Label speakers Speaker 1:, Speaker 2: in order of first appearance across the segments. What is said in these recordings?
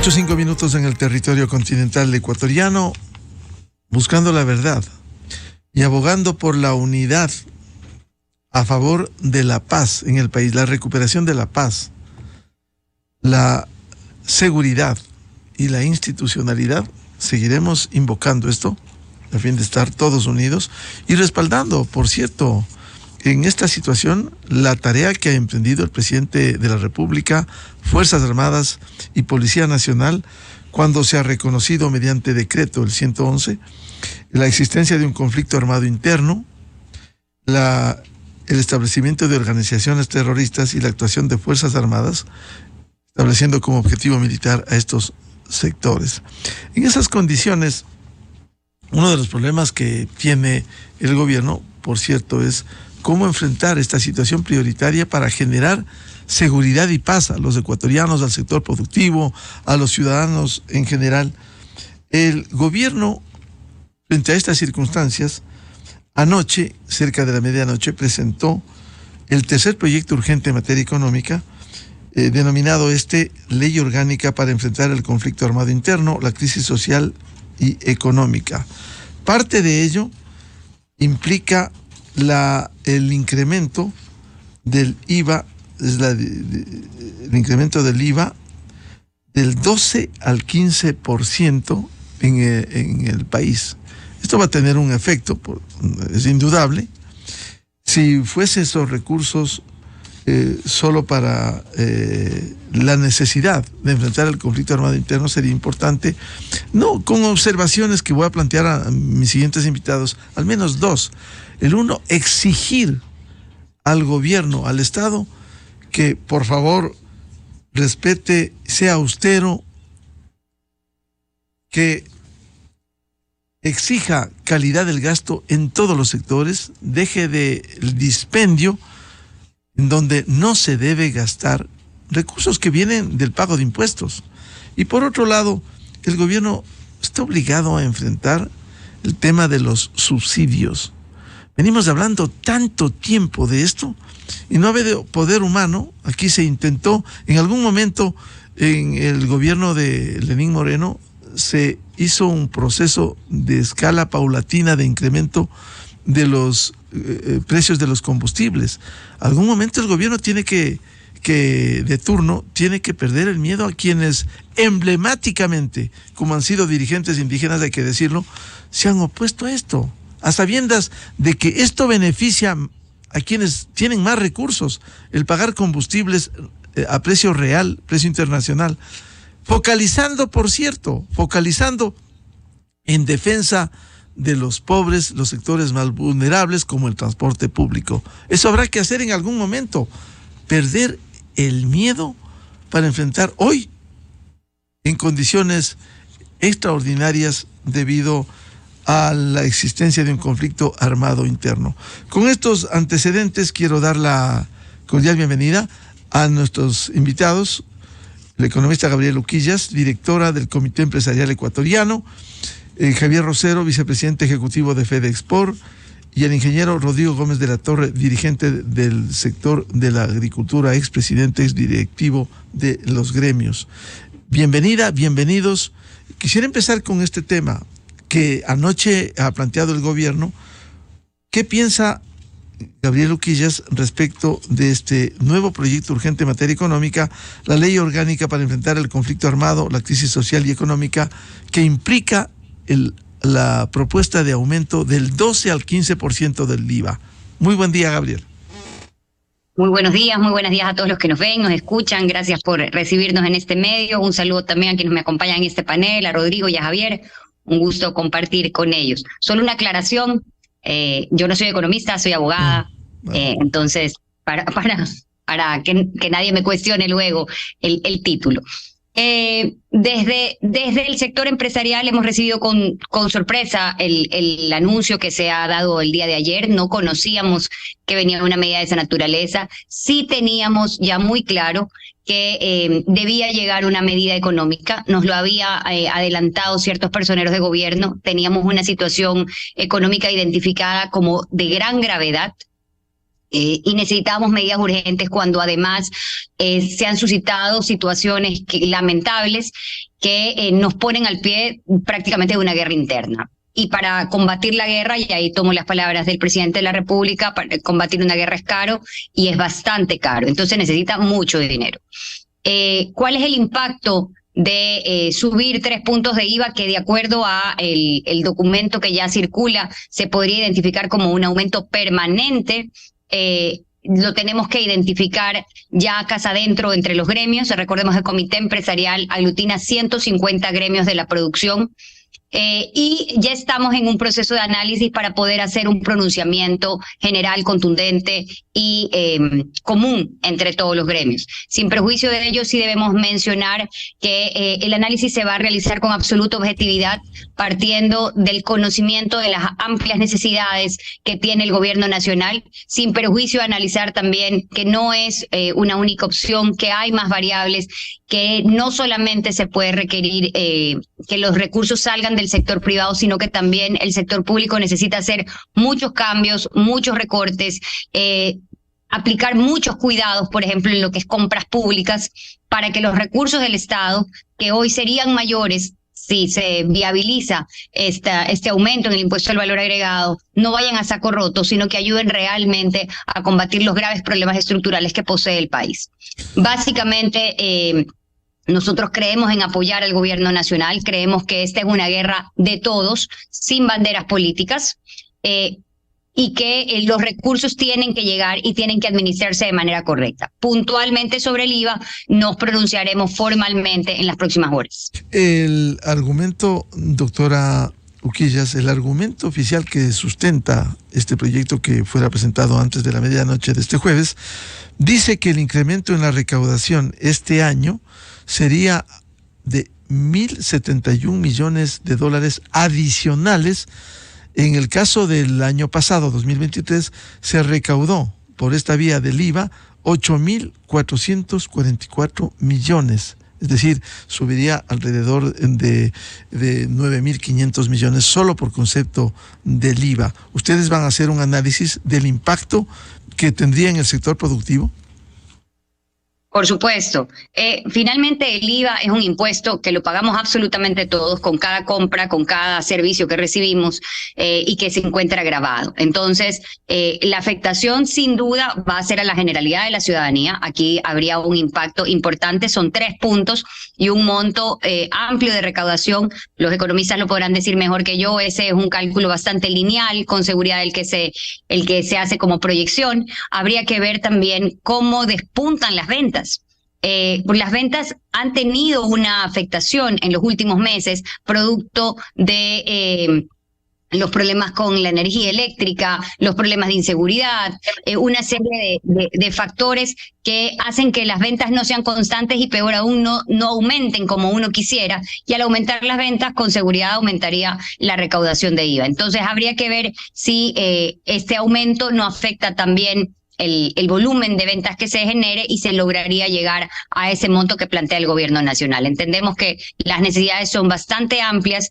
Speaker 1: 8:05 en el territorio continental ecuatoriano, buscando la verdad y abogando por la unidad a favor de la paz en el país, la recuperación de la paz, la seguridad y la institucionalidad. Seguiremos invocando esto a fin de estar todos unidos y respaldando, por cierto, en esta situación, la tarea que ha emprendido el presidente de la República, Fuerzas Armadas y Policía Nacional, cuando se ha reconocido mediante decreto el 111 la existencia de un conflicto armado interno, el establecimiento de organizaciones terroristas y la actuación de Fuerzas Armadas, estableciendo como objetivo militar a estos sectores. En esas condiciones, uno de los problemas que tiene el gobierno, por cierto, es cómo enfrentar esta situación prioritaria para generar seguridad y paz a los ecuatorianos, al sector productivo, a los ciudadanos en general. El gobierno, frente a estas circunstancias, anoche, cerca de la medianoche, presentó el tercer proyecto urgente en materia económica, denominado Ley Orgánica para enfrentar el conflicto armado interno, la crisis social y económica. Parte de ello implica el incremento del IVA, el incremento del IVA del 12 al 15% en el país. Esto va a tener un efecto, es indudable. Si fuese esos recursos solo para la necesidad de enfrentar el conflicto armado interno, sería importante, no con observaciones que voy a plantear a mis siguientes invitados, al menos dos. El uno, exigir al gobierno, al Estado, que por favor respete, sea austero, que exija calidad del gasto en todos los sectores, deje del dispendio en donde no se debe gastar recursos que vienen del pago de impuestos. Y por otro lado, el gobierno está obligado a enfrentar el tema de los subsidios. Venimos hablando tanto tiempo de esto y no ha habido poder humano. Aquí se intentó, en algún momento en el gobierno de Lenín Moreno, se hizo un proceso de escala paulatina de incremento de los precios de los combustibles. Algún momento el gobierno tiene que de turno, tiene que perder el miedo a quienes emblemáticamente, como han sido dirigentes indígenas, hay que decirlo, se han opuesto a esto, a sabiendas de que esto beneficia a quienes tienen más recursos, el pagar combustibles a precio real, precio internacional, focalizando en defensa de los pobres, los sectores más vulnerables, como el transporte público. Eso habrá que hacer en algún momento, perder el miedo para enfrentar hoy en condiciones extraordinarias debido a la existencia de un conflicto armado interno. Con estos antecedentes quiero dar la cordial bienvenida a nuestros invitados, la economista Gabriela Uquillas, directora del Comité Empresarial Ecuatoriano, Javier Rosero, vicepresidente ejecutivo de FEDEXPOR, y el ingeniero Rodrigo Gómez de la Torre, dirigente del sector de la agricultura, expresidente, exdirectivo de los gremios. Bienvenida, bienvenidos. Quisiera empezar con este tema que anoche ha planteado el gobierno. ¿Qué piensa Gabriel Uquillas respecto de este nuevo proyecto urgente en materia económica, la Ley Orgánica para enfrentar el conflicto armado, la crisis social y económica, que implica la propuesta de aumento del 12 al 15% del IVA? Muy buen día, Gabriel.
Speaker 2: Muy buenos días a todos los que nos ven, nos escuchan. Gracias por recibirnos en este medio. Un saludo también a quienes me acompañan en este panel, a Rodrigo y a Javier. Un gusto compartir con ellos. Solo una aclaración, yo no soy economista, soy abogada, entonces para que nadie me cuestione luego el título. Desde el sector empresarial hemos recibido con sorpresa el anuncio que se ha dado el día de ayer. No conocíamos que venía una medida de esa naturaleza. Sí teníamos ya muy claro que debía llegar una medida económica. Nos lo había adelantado ciertos personeros de gobierno. Teníamos una situación económica identificada como de gran gravedad. y necesitamos medidas urgentes cuando además se han suscitado situaciones lamentables que nos ponen al pie prácticamente de una guerra interna. Y para combatir la guerra, y ahí tomo las palabras del presidente de la República, para combatir una guerra es caro y es bastante caro, entonces necesita mucho dinero. ¿Cuál es el impacto de subir 3 puntos de IVA que de acuerdo a el documento que ya circula se podría identificar como un aumento permanente? Lo tenemos que identificar ya casa adentro entre los gremios. Recordemos que el Comité Empresarial aglutina 150 gremios de la producción. Y ya estamos en un proceso de análisis para poder hacer un pronunciamiento general, contundente y común entre todos los gremios. Sin perjuicio de ello, sí debemos mencionar que el análisis se va a realizar con absoluta objetividad, partiendo del conocimiento de las amplias necesidades que tiene el gobierno nacional, sin perjuicio de analizar también que no es una única opción, que hay más variables, que no solamente se puede requerir que los recursos salgan del sector privado, sino que también el sector público necesita hacer muchos cambios, muchos recortes, aplicar muchos cuidados, por ejemplo, en lo que es compras públicas, para que los recursos del Estado, que hoy serían mayores si se viabiliza este aumento en el impuesto al valor agregado, no vayan a saco roto, sino que ayuden realmente a combatir los graves problemas estructurales que posee el país. Básicamente, nosotros creemos en apoyar al gobierno nacional, creemos que esta es una guerra de todos, sin banderas políticas, y que los recursos tienen que llegar y tienen que administrarse de manera correcta. Puntualmente sobre el IVA nos pronunciaremos formalmente en las próximas horas.
Speaker 1: El argumento, doctora Uquillas, el argumento oficial que sustenta este proyecto que fuera presentado antes de la medianoche de este jueves, dice que el incremento en la recaudación este año sería de 1.071 millones de dólares adicionales. En el caso del año pasado, 2023, se recaudó por esta vía del IVA 8.444 millones. Es decir, subiría alrededor de 9.500 millones solo por concepto del IVA. ¿Ustedes van a hacer un análisis del impacto que tendría en el sector productivo?
Speaker 2: Por supuesto. Finalmente el IVA es un impuesto que lo pagamos absolutamente todos con cada compra, con cada servicio que recibimos y que se encuentra grabado. Entonces, la afectación sin duda va a ser a la generalidad de la ciudadanía. Aquí habría un impacto importante, son 3 puntos y un monto amplio de recaudación. Los economistas lo podrán decir mejor que yo, ese es un cálculo bastante lineal, con seguridad el que se hace como proyección. Habría que ver también cómo despuntan las ventas. Las ventas han tenido una afectación en los últimos meses, producto de los problemas con la energía eléctrica, los problemas de inseguridad, una serie de factores que hacen que las ventas no sean constantes y peor aún no aumenten como uno quisiera, y al aumentar las ventas con seguridad aumentaría la recaudación de IVA. Entonces habría que ver si este aumento no afecta también el volumen de ventas que se genere y se lograría llegar a ese monto que plantea el gobierno nacional. Entendemos que las necesidades son bastante amplias,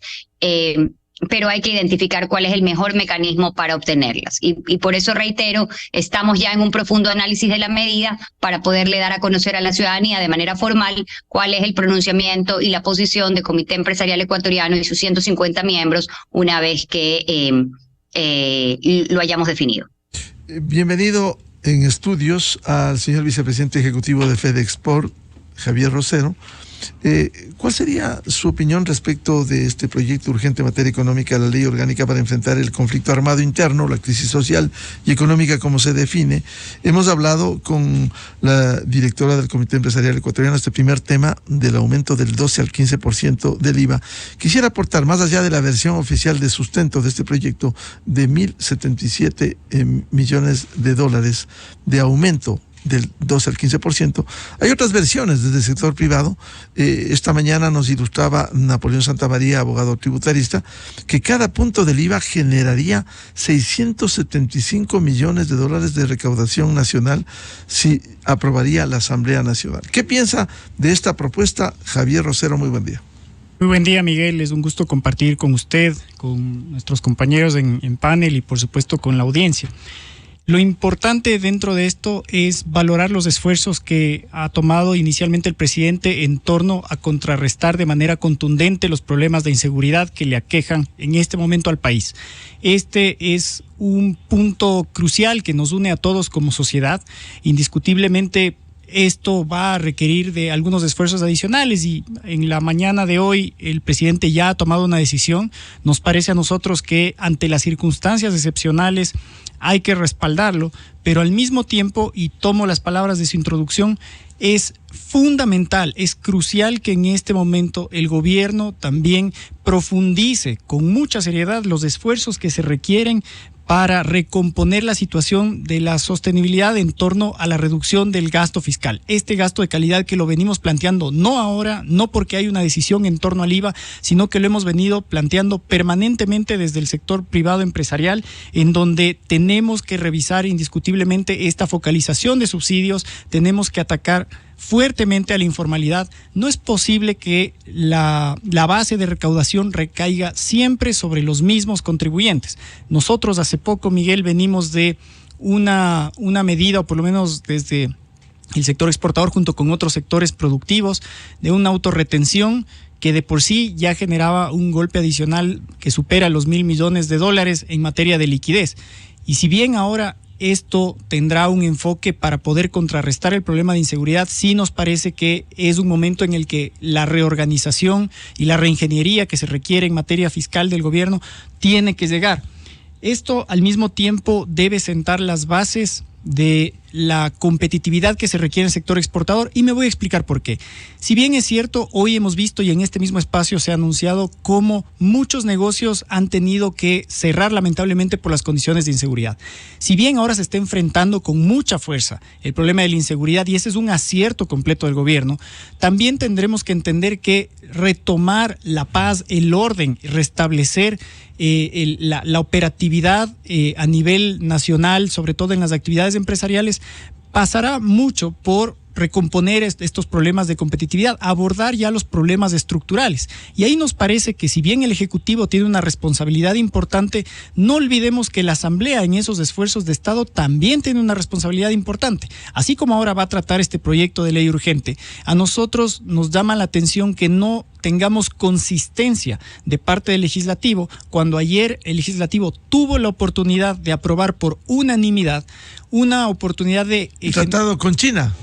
Speaker 2: pero hay que identificar cuál es el mejor mecanismo para obtenerlas. Y por eso reitero, estamos ya en un profundo análisis de la medida para poderle dar a conocer a la ciudadanía de manera formal cuál es el pronunciamiento y la posición del Comité Empresarial Ecuatoriano y sus 150 miembros una vez que lo hayamos definido.
Speaker 1: Bienvenido en estudios al señor vicepresidente ejecutivo de FedExport, Javier Rosero. ¿Cuál sería su opinión respecto de este proyecto urgente en materia económica, la ley orgánica para enfrentar el conflicto armado interno, la crisis social y económica como se define? Hemos hablado con la directora del Comité Empresarial Ecuatoriano este primer tema del aumento del 12 al 15% del IVA. Quisiera aportar, más allá de la versión oficial de sustento de este proyecto de 1.077 millones de dólares de aumento del 12 al 15%. Hay otras versiones desde el sector privado. Esta mañana nos ilustraba Napoleón Santamaría, abogado tributarista, que cada punto del IVA generaría 675 millones de dólares de recaudación nacional si aprobaría la Asamblea Nacional. ¿Qué piensa de esta propuesta, Javier Rosero? Muy buen día.
Speaker 3: Muy buen día, Miguel. Es un gusto compartir con usted, con nuestros compañeros en panel y por supuesto con la audiencia. Lo importante dentro de esto es valorar los esfuerzos que ha tomado inicialmente el presidente en torno a contrarrestar de manera contundente los problemas de inseguridad que le aquejan en este momento al país. Este es un punto crucial que nos une a todos como sociedad. Indiscutiblemente, esto va a requerir de algunos esfuerzos adicionales y en la mañana de hoy el presidente ya ha tomado una decisión. Nos parece a nosotros que ante las circunstancias excepcionales hay que respaldarlo, pero al mismo tiempo, y tomo las palabras de su introducción, es fundamental, es crucial que en este momento el gobierno también profundice con mucha seriedad los esfuerzos que se requieren para recomponer la situación de la sostenibilidad en torno a la reducción del gasto fiscal. Este gasto de calidad que lo venimos planteando no ahora, no porque hay una decisión en torno al IVA, sino que lo hemos venido planteando permanentemente desde el sector privado empresarial, en donde tenemos que revisar indiscutiblemente esta focalización de subsidios, tenemos que atacar fuertemente a la informalidad. No es posible que la base de recaudación recaiga siempre sobre los mismos contribuyentes. Nosotros hace poco, Miguel, venimos de una medida, o por lo menos desde el sector exportador junto con otros sectores productivos, de una autorretención que de por sí ya generaba un golpe adicional que supera los $1,000 millones en materia de liquidez. Y si bien ahora esto tendrá un enfoque para poder contrarrestar el problema de inseguridad, sí nos parece que es un momento en el que la reorganización y la reingeniería que se requiere en materia fiscal del gobierno tiene que llegar. Esto al mismo tiempo debe sentar las bases de la competitividad que se requiere en el sector exportador, y me voy a explicar por qué. Si bien es cierto, hoy hemos visto y en este mismo espacio se ha anunciado cómo muchos negocios han tenido que cerrar lamentablemente por las condiciones de inseguridad. Si bien ahora se está enfrentando con mucha fuerza el problema de la inseguridad, y ese es un acierto completo del gobierno, también tendremos que entender que retomar la paz, el orden, restablecer la operatividad a nivel nacional, sobre todo en las actividades empresariales, pasará mucho por recomponer estos problemas de competitividad, abordar ya los problemas estructurales. Y ahí nos parece que si bien el Ejecutivo tiene una responsabilidad importante, no olvidemos que la Asamblea en esos esfuerzos de Estado también tiene una responsabilidad importante. Así como ahora va a tratar este proyecto de ley urgente, a nosotros nos llama la atención que no tengamos consistencia de parte del Legislativo, cuando ayer el Legislativo tuvo la oportunidad de aprobar por unanimidad una oportunidad de
Speaker 1: tratado con China,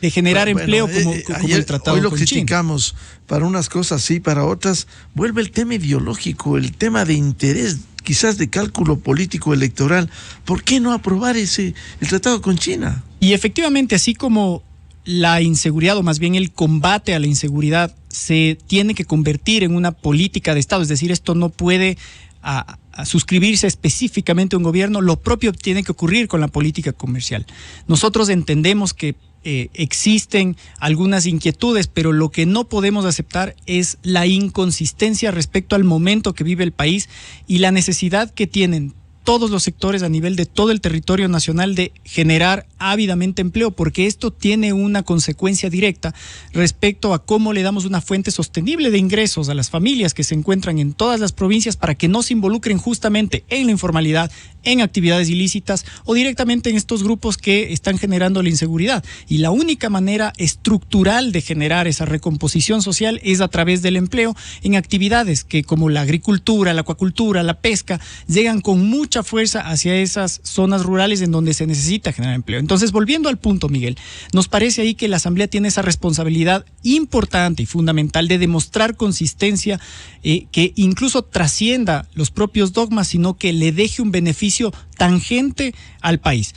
Speaker 3: de generar empleo como
Speaker 1: ayer,
Speaker 3: el tratado
Speaker 1: hoy lo
Speaker 3: con
Speaker 1: criticamos
Speaker 3: China.
Speaker 1: Para unas cosas sí, para otras vuelve el tema ideológico, el tema de interés, quizás de cálculo político electoral. ¿Por qué no aprobar el tratado con China?
Speaker 3: Y efectivamente, así como la inseguridad, o más bien el combate a la inseguridad, se tiene que convertir en una política de Estado, es decir, esto no puede a suscribirse específicamente a un gobierno, lo propio tiene que ocurrir con la política comercial. Nosotros entendemos que existen algunas inquietudes, pero lo que no podemos aceptar es la inconsistencia respecto al momento que vive el país y la necesidad que tienen todos los sectores a nivel de todo el territorio nacional de generar ávidamente empleo, porque esto tiene una consecuencia directa respecto a cómo le damos una fuente sostenible de ingresos a las familias que se encuentran en todas las provincias para que no se involucren justamente en la informalidad, en actividades ilícitas o directamente en estos grupos que están generando la inseguridad. Y la única manera estructural de generar esa recomposición social es a través del empleo en actividades que, como la agricultura, la acuacultura, la pesca, llegan con mucha fuerza hacia esas zonas rurales en donde se necesita generar empleo. Entonces, volviendo al punto, Miguel, nos parece ahí que la Asamblea tiene esa responsabilidad importante y fundamental de demostrar consistencia que incluso trascienda los propios dogmas, sino que le deje un beneficio tangente al país.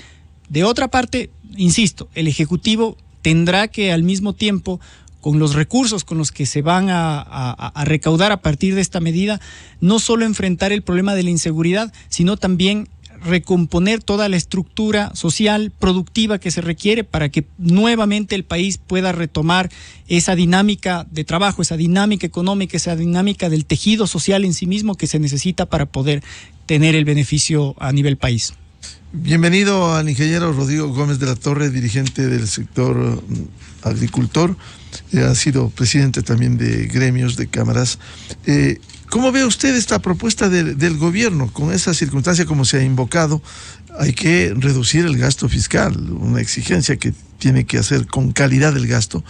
Speaker 3: De otra parte, insisto, el Ejecutivo tendrá que al mismo tiempo, con los recursos con los que se van a recaudar a partir de esta medida, no solo enfrentar el problema de la inseguridad, sino también recomponer toda la estructura social, productiva que se requiere para que nuevamente el país pueda retomar esa dinámica de trabajo, esa dinámica económica, esa dinámica del tejido social en sí mismo que se necesita para poder tener el beneficio a nivel país.
Speaker 1: Bienvenido al ingeniero Rodrigo Gómez de la Torre, dirigente del sector agricultor. Ha sido presidente también de gremios, de cámaras. ¿Cómo ve usted esta propuesta del gobierno? Con esa circunstancia como se ha invocado, hay que reducir el gasto fiscal, una exigencia que tiene que hacer con calidad el gasto.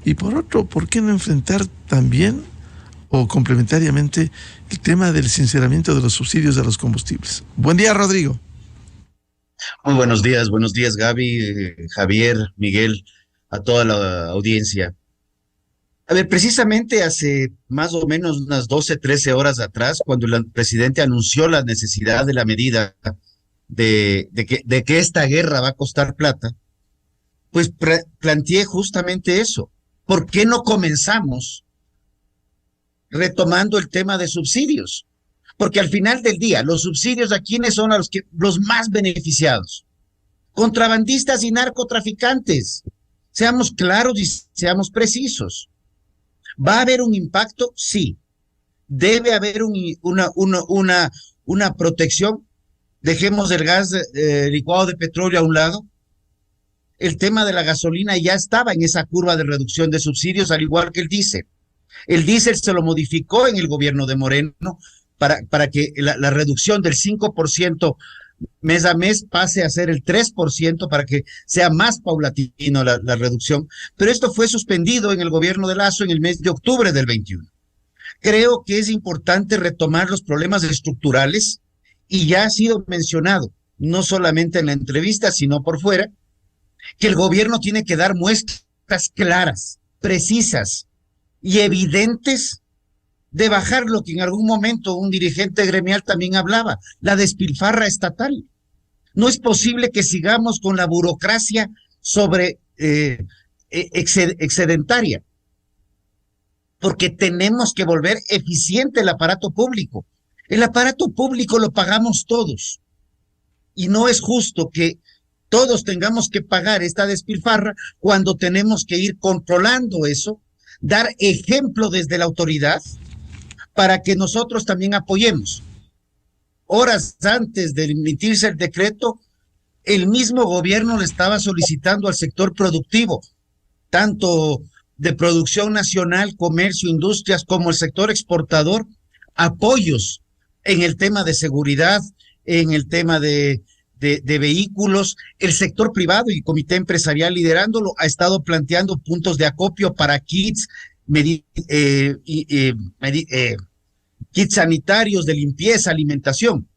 Speaker 1: Y por otro, ¿por qué no enfrentar también o complementariamente el tema del sinceramiento de los subsidios a los combustibles? Buen día, Rodrigo.
Speaker 4: Muy buenos días Gaby, Javier, Miguel, a toda la audiencia. A ver, precisamente hace más o menos unas 12, 13 horas atrás, cuando el presidente anunció la necesidad de la medida de que esta guerra va a costar plata, pues planteé justamente eso. ¿Por qué no comenzamos retomando el tema de subsidios? Porque al final del día, los subsidios, ¿a quiénes son los más beneficiados? Contrabandistas y narcotraficantes. Seamos claros y seamos precisos. ¿Va a haber un impacto? Sí. ¿Debe haber una protección? Dejemos el gas licuado de petróleo a un lado. El tema de la gasolina ya estaba en esa curva de reducción de subsidios, al igual que el diésel. El diésel se lo modificó en el gobierno de Moreno para que la reducción del 5% mes a mes pase a ser el 3%, para que sea más paulatino la reducción. Pero esto fue suspendido en el gobierno de Lasso en el mes de octubre del 21. Creo que es importante retomar los problemas estructurales, y ya ha sido mencionado, no solamente en la entrevista, sino por fuera, que el gobierno tiene que dar muestras claras, precisas y evidentes de bajar lo que en algún momento un dirigente gremial también hablaba, la despilfarra estatal. No es posible que sigamos con la burocracia excedentaria, porque tenemos que volver eficiente el aparato público. El aparato público lo pagamos todos, y no es justo que todos tengamos que pagar esta despilfarra cuando tenemos que ir controlando eso, dar ejemplo desde la autoridad para que nosotros también apoyemos. Horas antes de emitirse el decreto, el mismo gobierno le estaba solicitando al sector productivo, tanto de producción nacional, comercio, industrias, como el sector exportador, apoyos en el tema de seguridad, en el tema de vehículos. El sector privado y comité empresarial liderándolo ha estado planteando puntos de acopio para kits, kits sanitarios de limpieza, alimentación.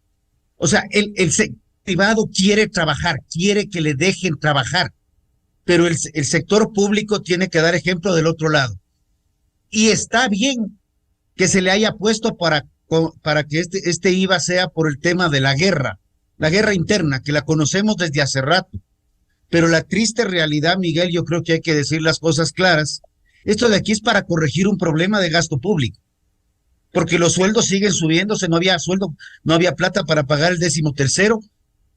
Speaker 4: O sea, el sector privado quiere trabajar, quiere que le dejen trabajar, pero el sector público tiene que dar ejemplo del otro lado. Y está bien que se le haya puesto para que este IVA sea por el tema de la guerra interna, que la conocemos desde hace rato. Pero la triste realidad, Miguel, yo creo que hay que decir las cosas claras. Esto de aquí es para corregir un problema de gasto público, porque los sueldos siguen subiéndose, no había plata para pagar el 13º,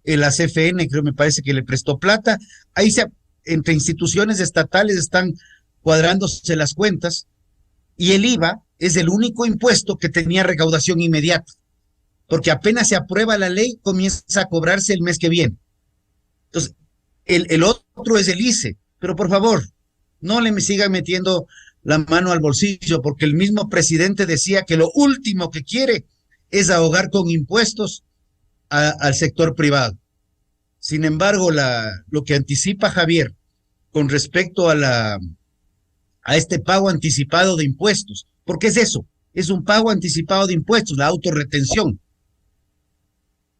Speaker 4: la CFN me parece que le prestó plata, entre instituciones estatales están cuadrándose las cuentas, y el IVA es el único impuesto que tenía recaudación inmediata, porque apenas se aprueba la ley, comienza a cobrarse el mes que viene. Entonces, el otro es el ICE, pero por favor, no le sigan metiendo la mano al bolsillo, porque el mismo presidente decía que lo último que quiere es ahogar con impuestos al sector privado. Sin embargo, lo que anticipa Javier con respecto a este pago anticipado de impuestos, porque es eso, es un pago anticipado de impuestos, la autorretención.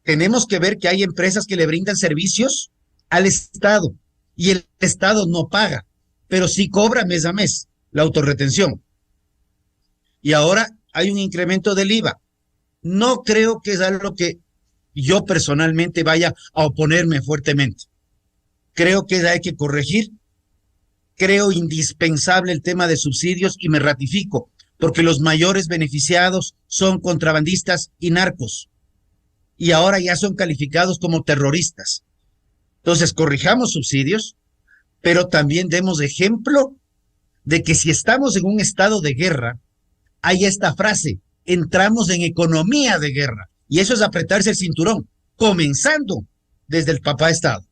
Speaker 4: Tenemos que ver que hay empresas que le brindan servicios al Estado y el Estado no paga, pero sí cobra mes a mes la autorretención. Y ahora hay un incremento del IVA. No creo que es algo que yo personalmente vaya a oponerme fuertemente. Creo que hay que corregir. Creo indispensable el tema de subsidios, y me ratifico, porque los mayores beneficiados son contrabandistas y narcos, y ahora ya son calificados como terroristas. Entonces, corrijamos subsidios, pero también demos ejemplo de que si estamos en un estado de guerra, hay esta frase: entramos en economía de guerra, y eso es apretarse el cinturón, comenzando desde el papá Estado.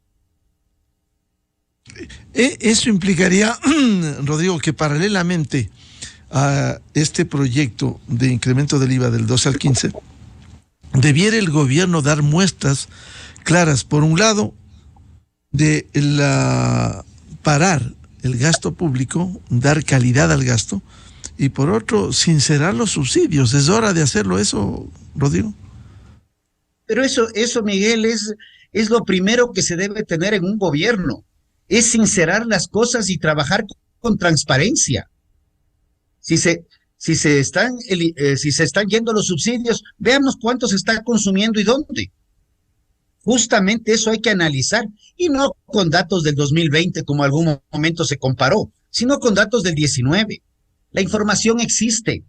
Speaker 1: Eso implicaría, Rodrigo, que paralelamente a este proyecto de incremento del IVA del 12 al 15, debiera el gobierno dar muestras claras, por un lado, de parar el gasto público, dar calidad al gasto, y por otro, sincerar los subsidios. ¿Es hora de hacerlo eso, Rodrigo?
Speaker 4: Pero eso, Miguel, es lo primero que se debe tener en un gobierno, es sincerar las cosas y trabajar con transparencia. Si se están yendo los subsidios, veamos cuánto se está consumiendo y dónde. Justamente eso hay que analizar, y no con datos del 2020 como algún momento se comparó, sino con datos del 19. La información existe.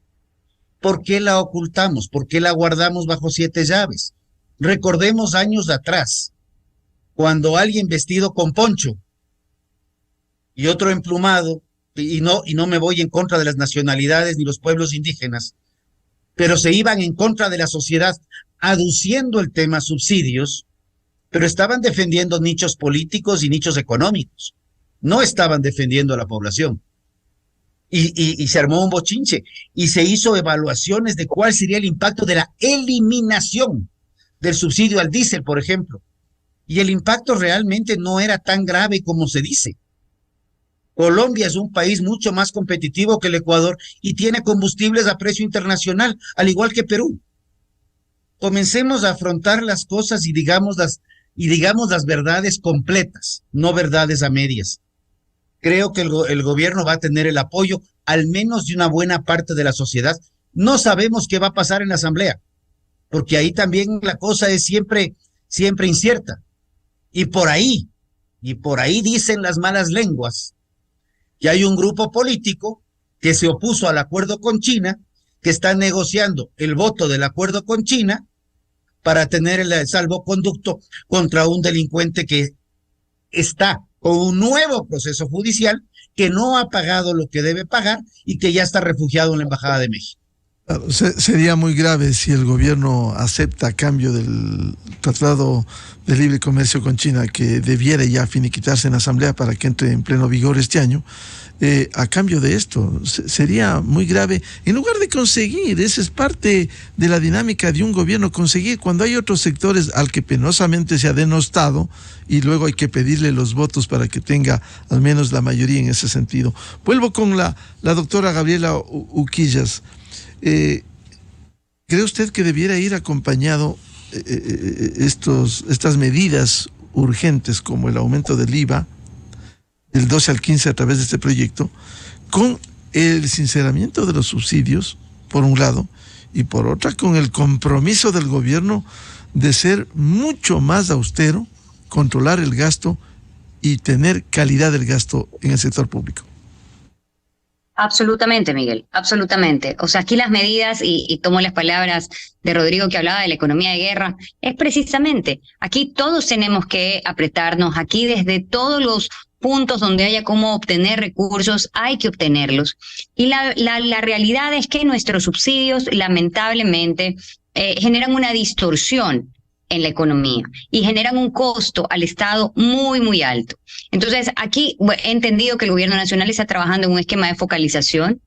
Speaker 4: ¿Por qué la ocultamos? ¿Por qué la guardamos bajo 7 llaves? Recordemos años atrás, cuando alguien vestido con poncho y otro emplumado, y no me voy en contra de las nacionalidades ni los pueblos indígenas, pero se iban en contra de la sociedad aduciendo el tema subsidios, pero estaban defendiendo nichos políticos y nichos económicos, no estaban defendiendo a la población. Y se armó un bochinche y se hizo evaluaciones de cuál sería el impacto de la eliminación del subsidio al diésel, por ejemplo. Y el impacto realmente no era tan grave como se dice. Colombia es un país mucho más competitivo que el Ecuador y tiene combustibles a precio internacional, al igual que Perú. Comencemos a afrontar las cosas y digamos las verdades completas, no verdades a medias. Creo que el gobierno va a tener el apoyo, al menos de una buena parte de la sociedad. No sabemos qué va a pasar en la Asamblea, porque ahí también la cosa es siempre incierta. Y por ahí dicen las malas lenguas que hay un grupo político que se opuso al acuerdo con China, que está negociando el voto del acuerdo con China para tener el salvoconducto contra un delincuente que está con un nuevo proceso judicial, que no ha pagado lo que debe pagar y que ya está refugiado en la Embajada de México.
Speaker 1: Sería muy grave si el gobierno acepta, a cambio del Tratado de Libre Comercio con China, que debiera ya finiquitarse en la Asamblea para que entre en pleno vigor este año, a cambio de esto, sería muy grave. En lugar de conseguir, esa es parte de la dinámica de un gobierno, conseguir cuando hay otros sectores al que penosamente se ha denostado, y luego hay que pedirle los votos para que tenga al menos la mayoría en ese sentido. Vuelvo con la doctora Gabriela Uquillas. ¿Cree usted que debiera ir acompañado estas medidas urgentes, como el aumento del IVA del 12 al 15 a través de este proyecto, con el sinceramiento de los subsidios, por un lado, y por otra, con el compromiso del gobierno de ser mucho más austero, controlar el gasto y tener calidad del gasto en el sector público?
Speaker 2: Absolutamente, Miguel, absolutamente. O sea, aquí las medidas, y tomo las palabras de Rodrigo que hablaba de la economía de guerra, es precisamente, aquí todos tenemos que apretarnos, aquí desde todos los puntos donde haya cómo obtener recursos, hay que obtenerlos. Y la realidad es que nuestros subsidios, lamentablemente, generan una distorsión en la economía y generan un costo al Estado muy, muy alto. Entonces, aquí he entendido que el gobierno nacional está trabajando en un esquema de focalización.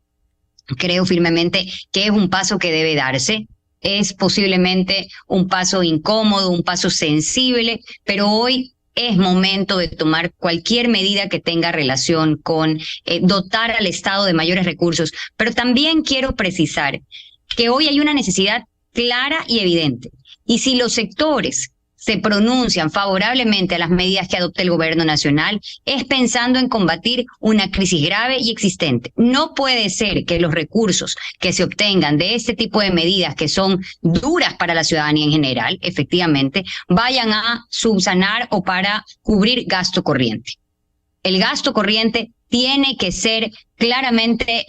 Speaker 2: Creo firmemente que es un paso que debe darse. Es posiblemente un paso incómodo, un paso sensible, pero hoy es momento de tomar cualquier medida que tenga relación con dotar al Estado de mayores recursos. Pero también quiero precisar que hoy hay una necesidad clara y evidente. Y si los sectores se pronuncian favorablemente a las medidas que adopte el gobierno nacional, es pensando en combatir una crisis grave y existente. No puede ser que los recursos que se obtengan de este tipo de medidas, que son duras para la ciudadanía en general, efectivamente, vayan a subsanar o para cubrir gasto corriente. El gasto corriente tiene que ser claramente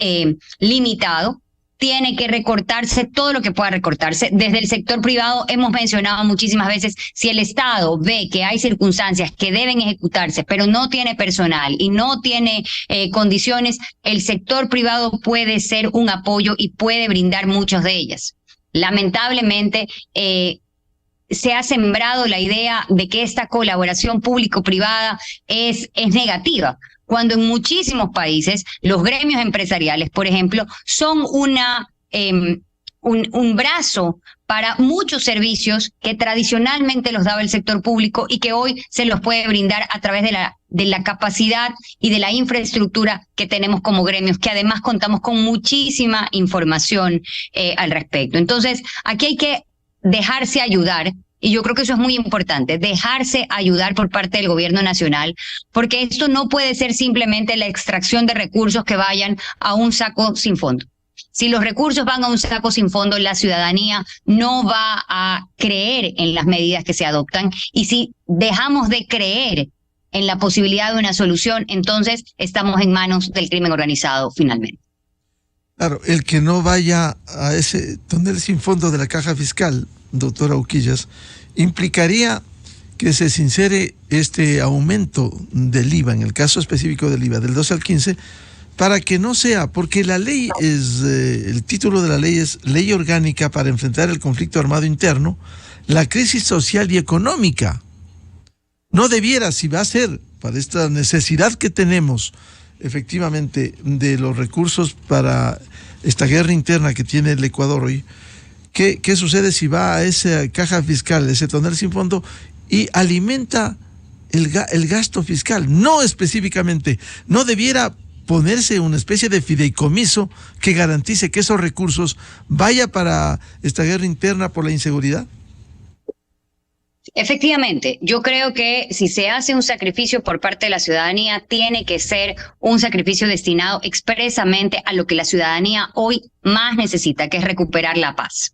Speaker 2: limitado. Tiene que recortarse todo lo que pueda recortarse. Desde el sector privado hemos mencionado muchísimas veces, si el Estado ve que hay circunstancias que deben ejecutarse, pero no tiene personal y no tiene condiciones, el sector privado puede ser un apoyo y puede brindar muchas de ellas. Lamentablemente, se ha sembrado la idea de que esta colaboración público-privada es negativa, cuando en muchísimos países los gremios empresariales, por ejemplo, son un brazo para muchos servicios que tradicionalmente los daba el sector público y que hoy se los puede brindar a través de la capacidad y de la infraestructura que tenemos como gremios, que además contamos con muchísima información al respecto. Entonces, aquí hay que dejarse ayudar. Y yo creo que eso es muy importante, dejarse ayudar por parte del gobierno nacional, porque esto no puede ser simplemente la extracción de recursos que vayan a un saco sin fondo. Si los recursos van a un saco sin fondo, la ciudadanía no va a creer en las medidas que se adoptan. Y si dejamos de creer en la posibilidad de una solución, entonces estamos en manos del crimen organizado finalmente.
Speaker 1: Claro, el que no vaya a ese túnel sin fondo de la caja fiscal, doctora Uquillas, implicaría que se sincere este aumento del IVA, en el caso específico del IVA, del 12 al 15, para que no sea, porque la ley es, el título de la ley es Ley Orgánica para enfrentar el conflicto armado interno, la crisis social y económica. No debiera, si va a ser para esta necesidad que tenemos, efectivamente, de los recursos para esta guerra interna que tiene el Ecuador hoy, ¿qué sucede si va a esa caja fiscal, ese tonel sin fondo, y alimenta el gasto fiscal? No específicamente, no debiera ponerse una especie de fideicomiso que garantice que esos recursos vaya para esta guerra interna por la inseguridad.
Speaker 2: Efectivamente, yo creo que si se hace un sacrificio por parte de la ciudadanía, tiene que ser un sacrificio destinado expresamente a lo que la ciudadanía hoy más necesita, que es recuperar la paz.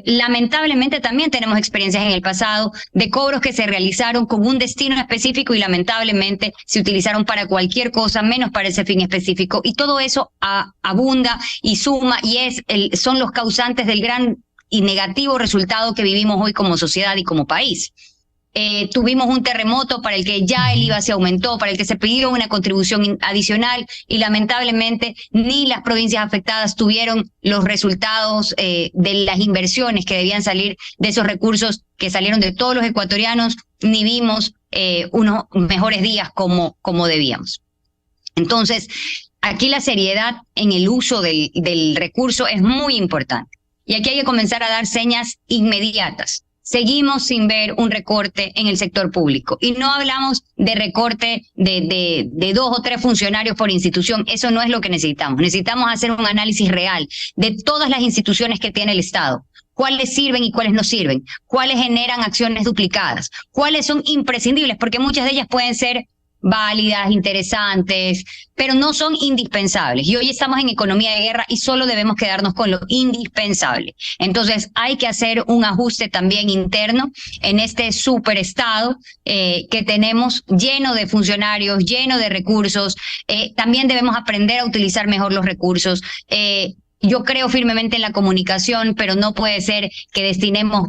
Speaker 2: Lamentablemente también tenemos experiencias en el pasado de cobros que se realizaron con un destino específico y lamentablemente se utilizaron para cualquier cosa menos para ese fin específico, y todo eso abunda y suma y son los causantes del gran y negativo resultado que vivimos hoy como sociedad y como país. Tuvimos un terremoto para el que ya el IVA se aumentó, para el que se pidió una contribución adicional, y lamentablemente ni las provincias afectadas tuvieron los resultados de las inversiones que debían salir de esos recursos que salieron de todos los ecuatorianos, ni vimos unos mejores días como debíamos. Entonces, aquí la seriedad en el uso del recurso es muy importante. Y aquí hay que comenzar a dar señas inmediatas. Seguimos sin ver un recorte en el sector público. Y no hablamos de recorte de 2 o 3 funcionarios por institución. Eso no es lo que necesitamos. Necesitamos hacer un análisis real de todas las instituciones que tiene el Estado. ¿Cuáles sirven y cuáles no sirven? ¿Cuáles generan acciones duplicadas? ¿Cuáles son imprescindibles? Porque muchas de ellas pueden ser válidas, interesantes, pero no son indispensables. Y hoy estamos en economía de guerra y solo debemos quedarnos con lo indispensable. Entonces hay que hacer un ajuste también interno en este superestado que tenemos, lleno de funcionarios, lleno de recursos. También debemos aprender a utilizar mejor los recursos. Yo creo firmemente en la comunicación, pero no puede ser que destinemos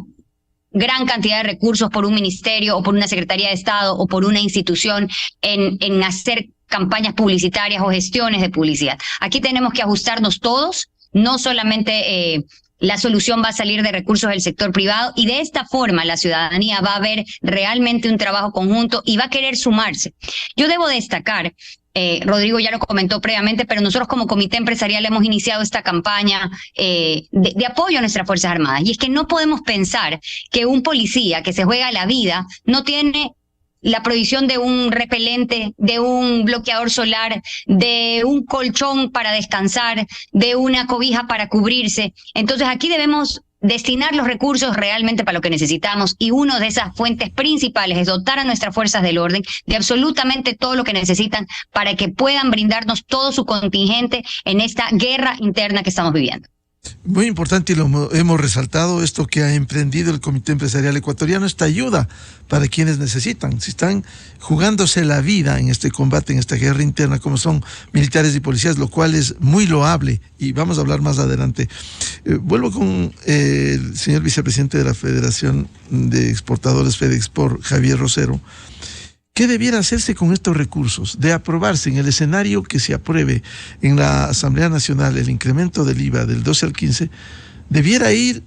Speaker 2: gran cantidad de recursos por un ministerio o por una Secretaría de Estado o por una institución en hacer campañas publicitarias o gestiones de publicidad. Aquí tenemos que ajustarnos todos, no solamente la solución va a salir de recursos del sector privado, y de esta forma la ciudadanía va a ver realmente un trabajo conjunto y va a querer sumarse. Yo debo destacar, Rodrigo ya lo comentó previamente, pero nosotros como comité empresarial hemos iniciado esta campaña de apoyo a nuestras Fuerzas Armadas. Y es que no podemos pensar que un policía que se juega la vida no tiene la provisión de un repelente, de un bloqueador solar, de un colchón para descansar, de una cobija para cubrirse. Entonces aquí debemos destinar los recursos realmente para lo que necesitamos, y una de esas fuentes principales es dotar a nuestras fuerzas del orden de absolutamente todo lo que necesitan para que puedan brindarnos todo su contingente en esta guerra interna que estamos viviendo.
Speaker 1: Muy importante, y lo hemos resaltado, esto que ha emprendido el Comité Empresarial Ecuatoriano, esta ayuda para quienes necesitan. Si están jugándose la vida en este combate, en esta guerra interna, como son militares y policías, lo cual es muy loable, y vamos a hablar más adelante. Vuelvo con el señor vicepresidente de la Federación de Exportadores, FEDEXPOR, Javier Rosero. ¿Qué debiera hacerse con estos recursos? De aprobarse en el escenario que se apruebe en la Asamblea Nacional el incremento del IVA del 12 al 15, debiera ir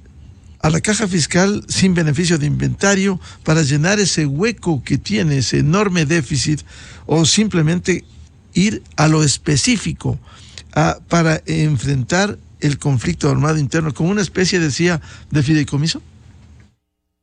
Speaker 1: a la caja fiscal sin beneficio de inventario para llenar ese hueco que tiene, ese enorme déficit, o simplemente ir a lo específico para enfrentar el conflicto armado interno como una especie, decía, de fideicomiso?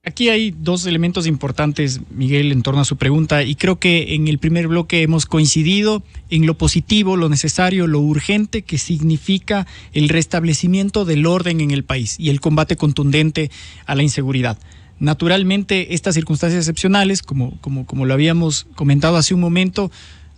Speaker 3: Aquí hay dos elementos importantes, Miguel, en torno a su pregunta, y creo que en el primer bloque hemos coincidido en lo positivo, lo necesario, lo urgente que significa el restablecimiento del orden en el país y el combate contundente a la inseguridad. Naturalmente, estas circunstancias excepcionales, como lo habíamos comentado hace un momento,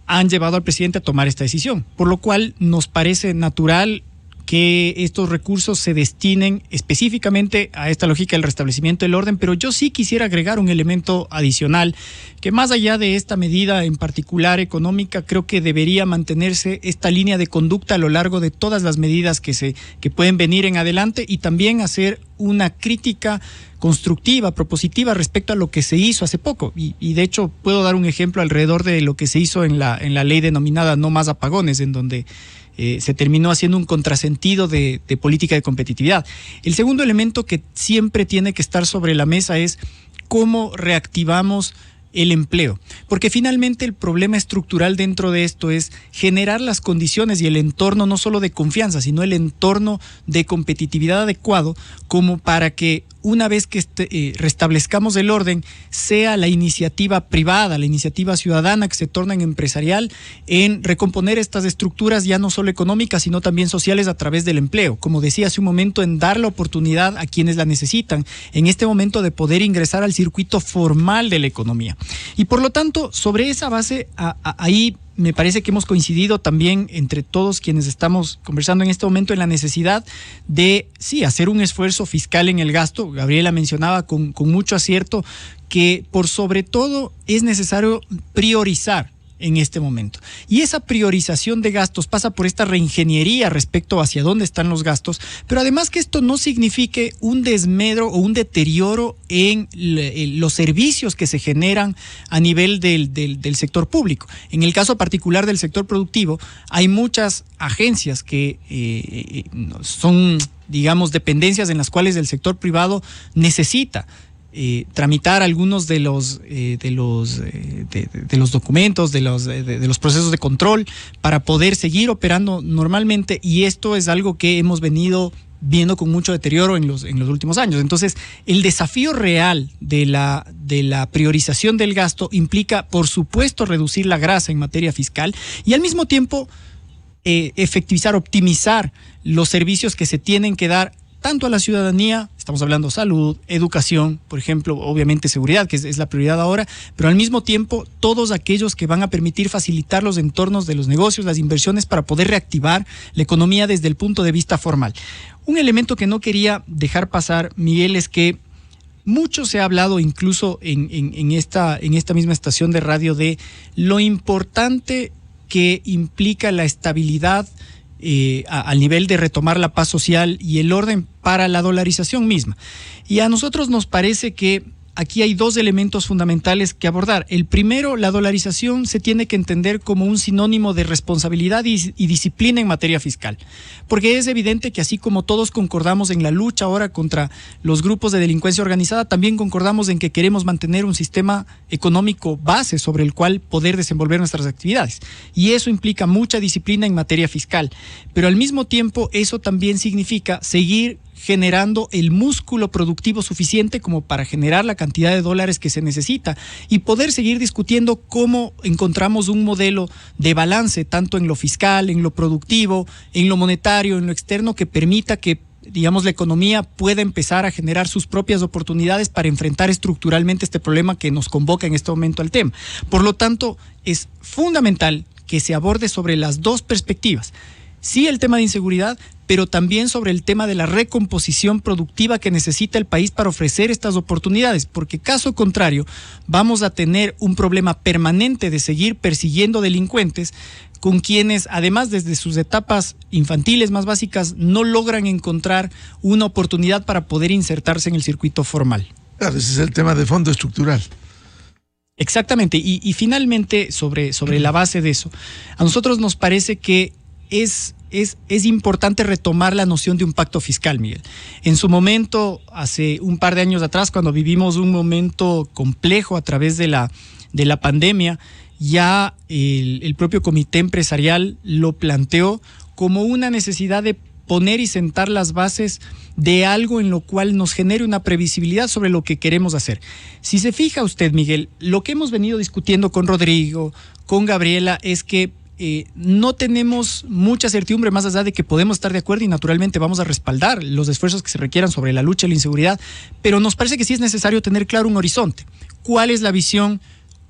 Speaker 3: han llevado al presidente a tomar esta decisión, por lo cual nos parece natural que estos recursos se destinen específicamente a esta lógica del restablecimiento del orden, pero yo sí quisiera agregar un elemento adicional, que más allá de esta medida en particular económica, creo que debería mantenerse esta línea de conducta a lo largo de todas las medidas que pueden venir en adelante, y también hacer una crítica constructiva, propositiva respecto a lo que se hizo hace poco. Y de hecho puedo dar un ejemplo alrededor de lo que se hizo en la ley denominada No Más Apagones, en donde se terminó haciendo un contrasentido de política de competitividad. El segundo elemento que siempre tiene que estar sobre la mesa es cómo reactivamos el empleo, porque finalmente el problema estructural dentro de esto es generar las condiciones y el entorno no solo de confianza, sino el entorno de competitividad adecuado, como para que una vez que restablezcamos el orden, sea la iniciativa privada, la iniciativa ciudadana que se torna en empresarial, en recomponer estas estructuras ya no solo económicas, sino también sociales a través del empleo. Como decía hace un momento, en dar la oportunidad a quienes la necesitan, en este momento de poder ingresar al circuito formal de la economía. Y por lo tanto, sobre esa base, ahí me parece que hemos coincidido también entre todos quienes estamos conversando en este momento en la necesidad de, sí, hacer un esfuerzo fiscal en el gasto. Gabriela mencionaba con mucho acierto que por sobre todo es necesario priorizar en este momento. Y esa priorización de gastos pasa por esta reingeniería respecto hacia dónde están los gastos, pero además que esto no signifique un desmedro o un deterioro en los servicios que se generan a nivel del sector público. En el caso particular del sector productivo, hay muchas agencias que son, digamos, dependencias en las cuales el sector privado necesita tramitar algunos de los documentos, de los procesos de control para poder seguir operando normalmente, y esto es algo que hemos venido viendo con mucho deterioro en los últimos años. Entonces, el desafío real de la priorización del gasto implica, por supuesto, reducir la grasa en materia fiscal y al mismo tiempo efectivizar, optimizar los servicios que se tienen que dar tanto a la ciudadanía, estamos hablando salud, educación, por ejemplo, obviamente seguridad, que es la prioridad ahora, pero al mismo tiempo todos aquellos que van a permitir facilitar los entornos de los negocios, las inversiones para poder reactivar la economía desde el punto de vista formal. Un elemento que no quería dejar pasar, Miguel, es que mucho se ha hablado incluso en esta misma estación de radio de lo importante que implica la estabilidad al nivel de retomar la paz social y el orden para la dolarización misma. Y a nosotros nos parece que aquí hay dos elementos fundamentales que abordar. El primero, la dolarización se tiene que entender como un sinónimo de responsabilidad y disciplina en materia fiscal, porque es evidente que así como todos concordamos en la lucha ahora contra los grupos de delincuencia organizada, también concordamos en que queremos mantener un sistema económico base sobre el cual poder desenvolver nuestras actividades, y eso implica mucha disciplina en materia fiscal, pero al mismo tiempo eso también significa seguir generando el músculo productivo suficiente como para generar la cantidad de dólares que se necesita y poder seguir discutiendo cómo encontramos un modelo de balance tanto en lo fiscal, en lo productivo, en lo monetario, en lo externo, que permita que, digamos, la economía pueda empezar a generar sus propias oportunidades para enfrentar estructuralmente este problema que nos convoca en este momento al tema. Por lo tanto, es fundamental que se aborde sobre las dos perspectivas. Sí, el tema de inseguridad, pero también sobre el tema de la recomposición productiva que necesita el país para ofrecer estas oportunidades, porque caso contrario vamos a tener un problema permanente de seguir persiguiendo delincuentes con quienes, además desde sus etapas infantiles más básicas, no logran encontrar una oportunidad para poder insertarse en el circuito formal.
Speaker 1: Claro, ese es el tema de fondo estructural.
Speaker 3: Exactamente, y finalmente sobre la base de eso, a nosotros nos parece que es importante retomar la noción de un pacto fiscal, Miguel. En su momento, hace un par de años atrás, cuando vivimos un momento complejo a través de la pandemia, ya el propio comité empresarial lo planteó como una necesidad de poner y sentar las bases de algo en lo cual nos genere una previsibilidad sobre lo que queremos hacer. Si se fija usted, Miguel, lo que hemos venido discutiendo con Rodrigo, con Gabriela, es que no tenemos mucha certidumbre más allá de que podemos estar de acuerdo y naturalmente vamos a respaldar los esfuerzos que se requieran sobre la lucha a la inseguridad, pero nos parece que sí es necesario tener claro un horizonte. ¿Cuál es la visión?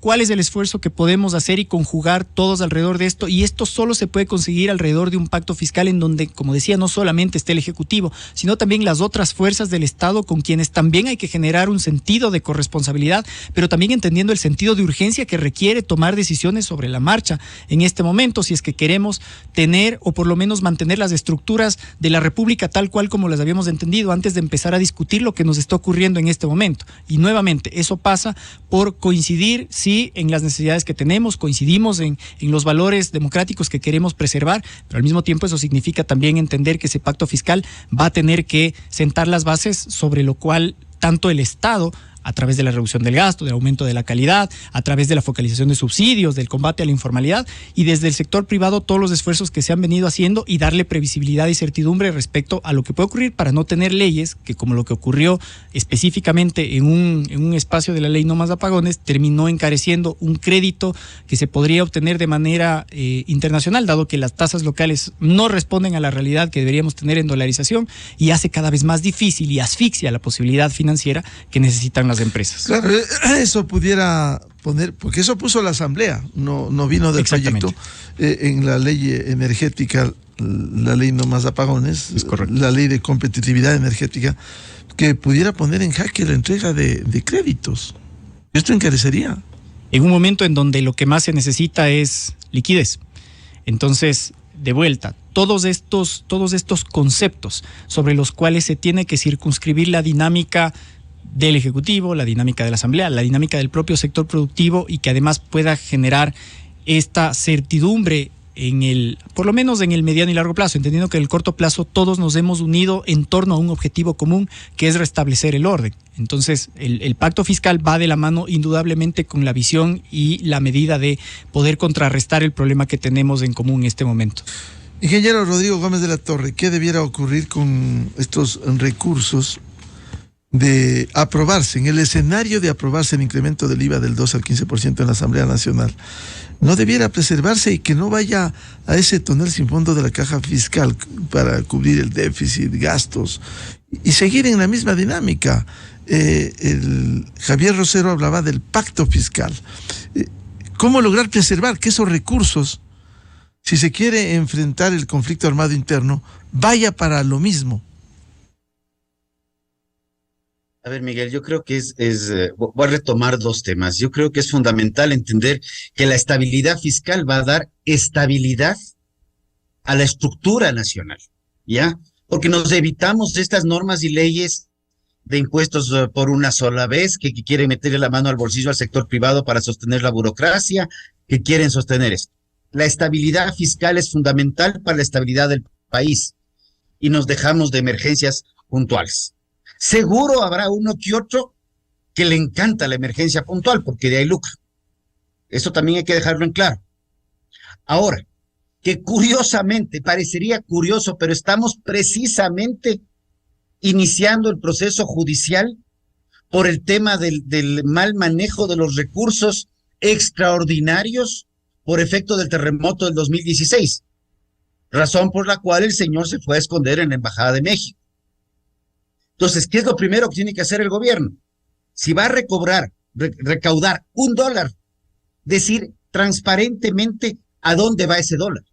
Speaker 3: ¿Cuál es el esfuerzo que podemos hacer y conjugar todos alrededor de esto? Y esto solo se puede conseguir alrededor de un pacto fiscal en donde, como decía, no solamente esté el Ejecutivo, sino también las otras fuerzas del Estado, con quienes también hay que generar un sentido de corresponsabilidad, pero también entendiendo el sentido de urgencia que requiere tomar decisiones sobre la marcha en este momento, si es que queremos tener o por lo menos mantener las estructuras de la República tal cual como las habíamos entendido antes de empezar a discutir lo que nos está ocurriendo en este momento. Y nuevamente, eso pasa por coincidir, sí, en las necesidades que tenemos, coincidimos en los valores democráticos que queremos preservar, pero al mismo tiempo eso significa también entender que ese pacto fiscal va a tener que sentar las bases sobre lo cual tanto el Estado, a través de la reducción del gasto, del aumento de la calidad, a través de la focalización de subsidios, del combate a la informalidad, y desde el sector privado todos los esfuerzos que se han venido haciendo y darle previsibilidad y certidumbre respecto a lo que puede ocurrir para no tener leyes que, como lo que ocurrió específicamente en un espacio de la ley No Más Apagones, terminó encareciendo un crédito que se podría obtener de manera internacional, dado que las tasas locales no responden a la realidad que deberíamos tener en dolarización, y hace cada vez más difícil y asfixia la posibilidad financiera que necesitan las empresas.
Speaker 1: Claro, eso pudiera poner, porque eso puso la Asamblea, no vino del proyecto, en la ley energética, la ley No Más Apagones, la ley de competitividad energética, que pudiera poner en jaque la entrega de créditos. Esto encarecería.
Speaker 3: En un momento en donde lo que más se necesita es liquidez. Entonces, de vuelta, todos estos conceptos sobre los cuales se tiene que circunscribir la dinámica del Ejecutivo, la dinámica de la Asamblea, la dinámica del propio sector productivo, y que además pueda generar esta certidumbre por lo menos en el mediano y largo plazo, entendiendo que en el corto plazo todos nos hemos unido en torno a un objetivo común, que es restablecer el orden. Entonces, el pacto fiscal va de la mano indudablemente con la visión y la medida de poder contrarrestar el problema que tenemos en común en este momento.
Speaker 1: Ingeniero Rodrigo Gómez de la Torre, ¿qué debiera ocurrir con estos recursos de aprobarse, en el escenario de aprobarse el incremento del IVA del 12 al 15% en la Asamblea Nacional? ¿No debiera preservarse y que no vaya a ese tonel sin fondo de la caja fiscal para cubrir el déficit, gastos, y seguir en la misma dinámica? Javier Rosero hablaba del pacto fiscal. ¿Cómo lograr preservar que esos recursos, si se quiere enfrentar el conflicto armado interno, vaya para lo mismo?
Speaker 4: A ver, Miguel, yo creo que voy a retomar dos temas. Yo creo que es fundamental entender que la estabilidad fiscal va a dar estabilidad a la estructura nacional, ¿ya? Porque nos evitamos estas normas y leyes de impuestos por una sola vez, que quieren meterle la mano al bolsillo al sector privado para sostener la burocracia, que quieren sostener esto. La estabilidad fiscal es fundamental para la estabilidad del país y nos dejamos de emergencias puntuales. Seguro habrá uno que otro que le encanta la emergencia puntual porque de ahí lucra. Eso también hay que dejarlo en claro. Ahora, que curiosamente, parecería curioso, pero estamos precisamente iniciando el proceso judicial por el tema del mal manejo de los recursos extraordinarios por efecto del terremoto del 2016, razón por la cual el señor se fue a esconder en la Embajada de México. Entonces, ¿qué es lo primero que tiene que hacer el gobierno? Si va a recaudar $1, decir transparentemente a dónde va ese dólar.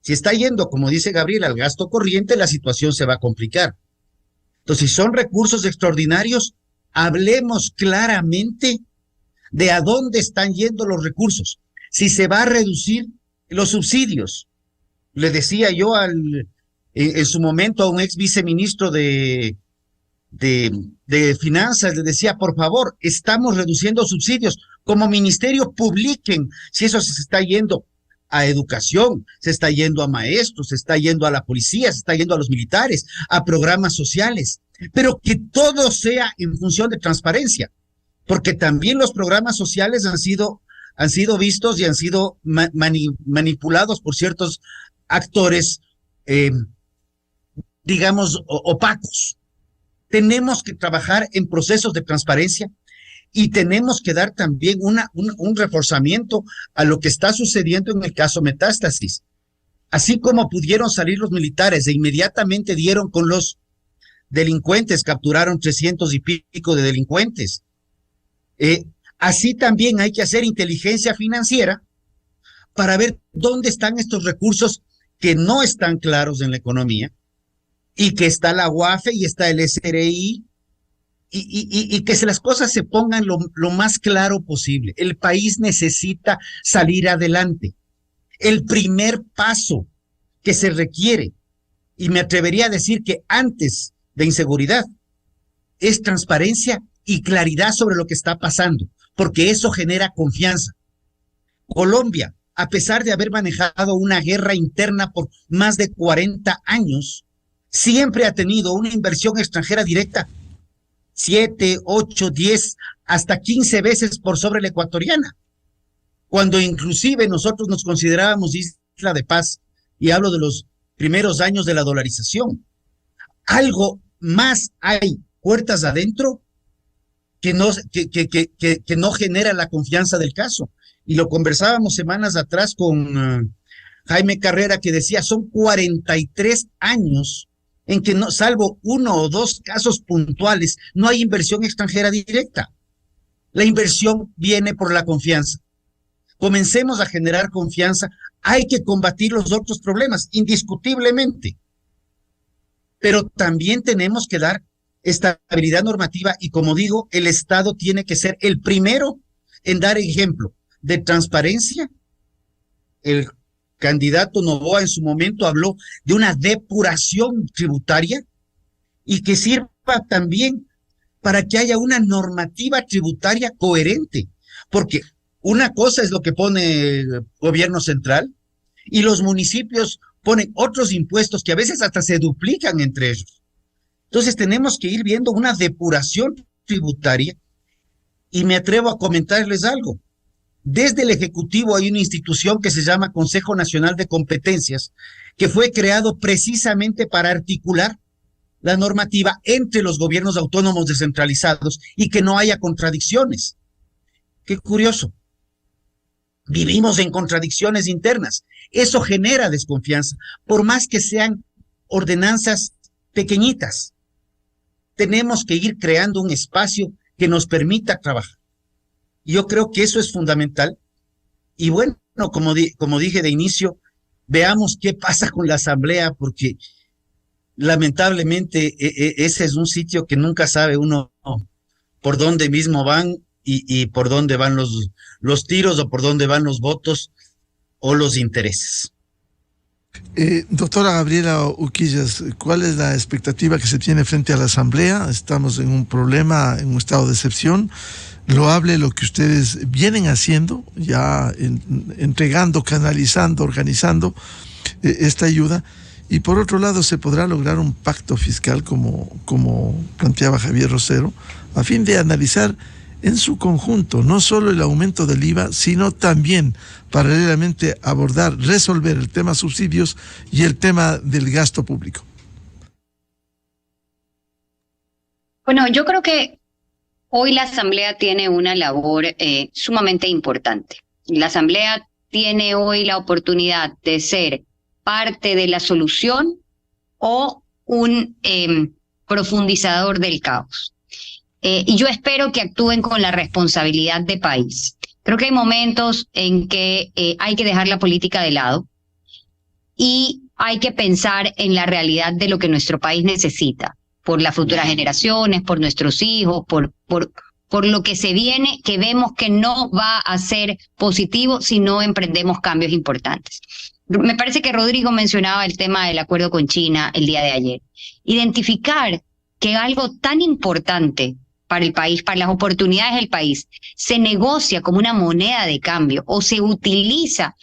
Speaker 4: Si está yendo, como dice Gabriel, al gasto corriente, la situación se va a complicar. Entonces, si son recursos extraordinarios, hablemos claramente de a dónde están yendo los recursos. Si se va a reducir los subsidios. Le decía yo en su momento a un ex viceministro de Finanzas, le decía, por favor, estamos reduciendo subsidios. Como ministerio publiquen si eso se está yendo a educación, se está yendo a maestros, se está yendo a la policía, se está yendo a los militares, a programas sociales, pero que todo sea en función de transparencia, porque también los programas sociales han sido han sido vistos y han sido manipulados por ciertos actores, digamos, opacos. Tenemos que trabajar en procesos de transparencia y tenemos que dar también un reforzamiento a lo que está sucediendo en el caso Metástasis. Así como pudieron salir los militares e inmediatamente dieron con los delincuentes, capturaron 300 y pico de delincuentes. Así también hay que hacer inteligencia financiera para ver dónde están estos recursos que no están claros en la economía, y que está la UAFE y está el SRI, y que las cosas se pongan lo más claro posible. El país necesita salir adelante. El primer paso que se requiere, y me atrevería a decir que antes de inseguridad, es transparencia y claridad sobre lo que está pasando, porque eso genera confianza. Colombia, a pesar de haber manejado una guerra interna por más de 40 años, siempre ha tenido una inversión extranjera directa 7, 8, 10, hasta 15 veces por sobre la ecuatoriana, cuando inclusive nosotros nos considerábamos isla de paz, y hablo de los primeros años de la dolarización. Algo más hay puertas adentro que no genera la confianza del caso. Y lo conversábamos semanas atrás con Jaime Carrera, que decía, son 43 años en que, no, salvo 1 o 2 casos puntuales, no hay inversión extranjera directa. La inversión viene por la confianza. Comencemos a generar confianza. Hay que combatir los otros problemas, indiscutiblemente. Pero también tenemos que dar estabilidad normativa y, como digo, el Estado tiene que ser el primero en dar ejemplo de transparencia. El candidato Noboa en su momento habló de una depuración tributaria y que sirva también para que haya una normativa tributaria coherente, porque una cosa es lo que pone el gobierno central y los municipios ponen otros impuestos que a veces hasta se duplican entre ellos. Entonces tenemos que ir viendo una depuración tributaria, y me atrevo a comentarles algo. Desde el Ejecutivo hay una institución que se llama Consejo Nacional de Competencias, que fue creado precisamente para articular la normativa entre los gobiernos autónomos descentralizados y que no haya contradicciones. Qué curioso. Vivimos en contradicciones internas. Eso genera desconfianza, por más que sean ordenanzas pequeñitas. Tenemos que ir creando un espacio que nos permita trabajar. Yo creo que eso es fundamental. Y bueno, como dije de inicio, veamos qué pasa con la Asamblea, porque lamentablemente ese es un sitio que nunca sabe uno por dónde mismo van y por dónde van los tiros, o por dónde van los votos o los intereses.
Speaker 1: Doctora Gabriela Uquillas, ¿cuál es la expectativa que se tiene frente a la Asamblea? Estamos en un problema, en un estado de excepción. Loable lo que ustedes vienen haciendo, ya entregando, canalizando, organizando esta ayuda. Y por otro lado, ¿se podrá lograr un pacto fiscal como planteaba Javier Rosero, a fin de analizar en su conjunto no solo el aumento del IVA, sino también paralelamente abordar, resolver el tema subsidios y el tema del gasto público?
Speaker 2: Bueno, yo creo que hoy la Asamblea tiene una labor sumamente importante. La Asamblea tiene hoy la oportunidad de ser parte de la solución o un profundizador del caos. Y yo espero que actúen con la responsabilidad de país. Creo que hay momentos en que hay que dejar la política de lado y hay que pensar en la realidad de lo que nuestro país necesita, por las futuras generaciones, por nuestros hijos, por lo que se viene, que vemos que no va a ser positivo si no emprendemos cambios importantes. Me parece que Rodrigo mencionaba el tema del acuerdo con China el día de ayer. Identificar que algo tan importante para el país, para las oportunidades del país, se negocia como una moneda de cambio o se utiliza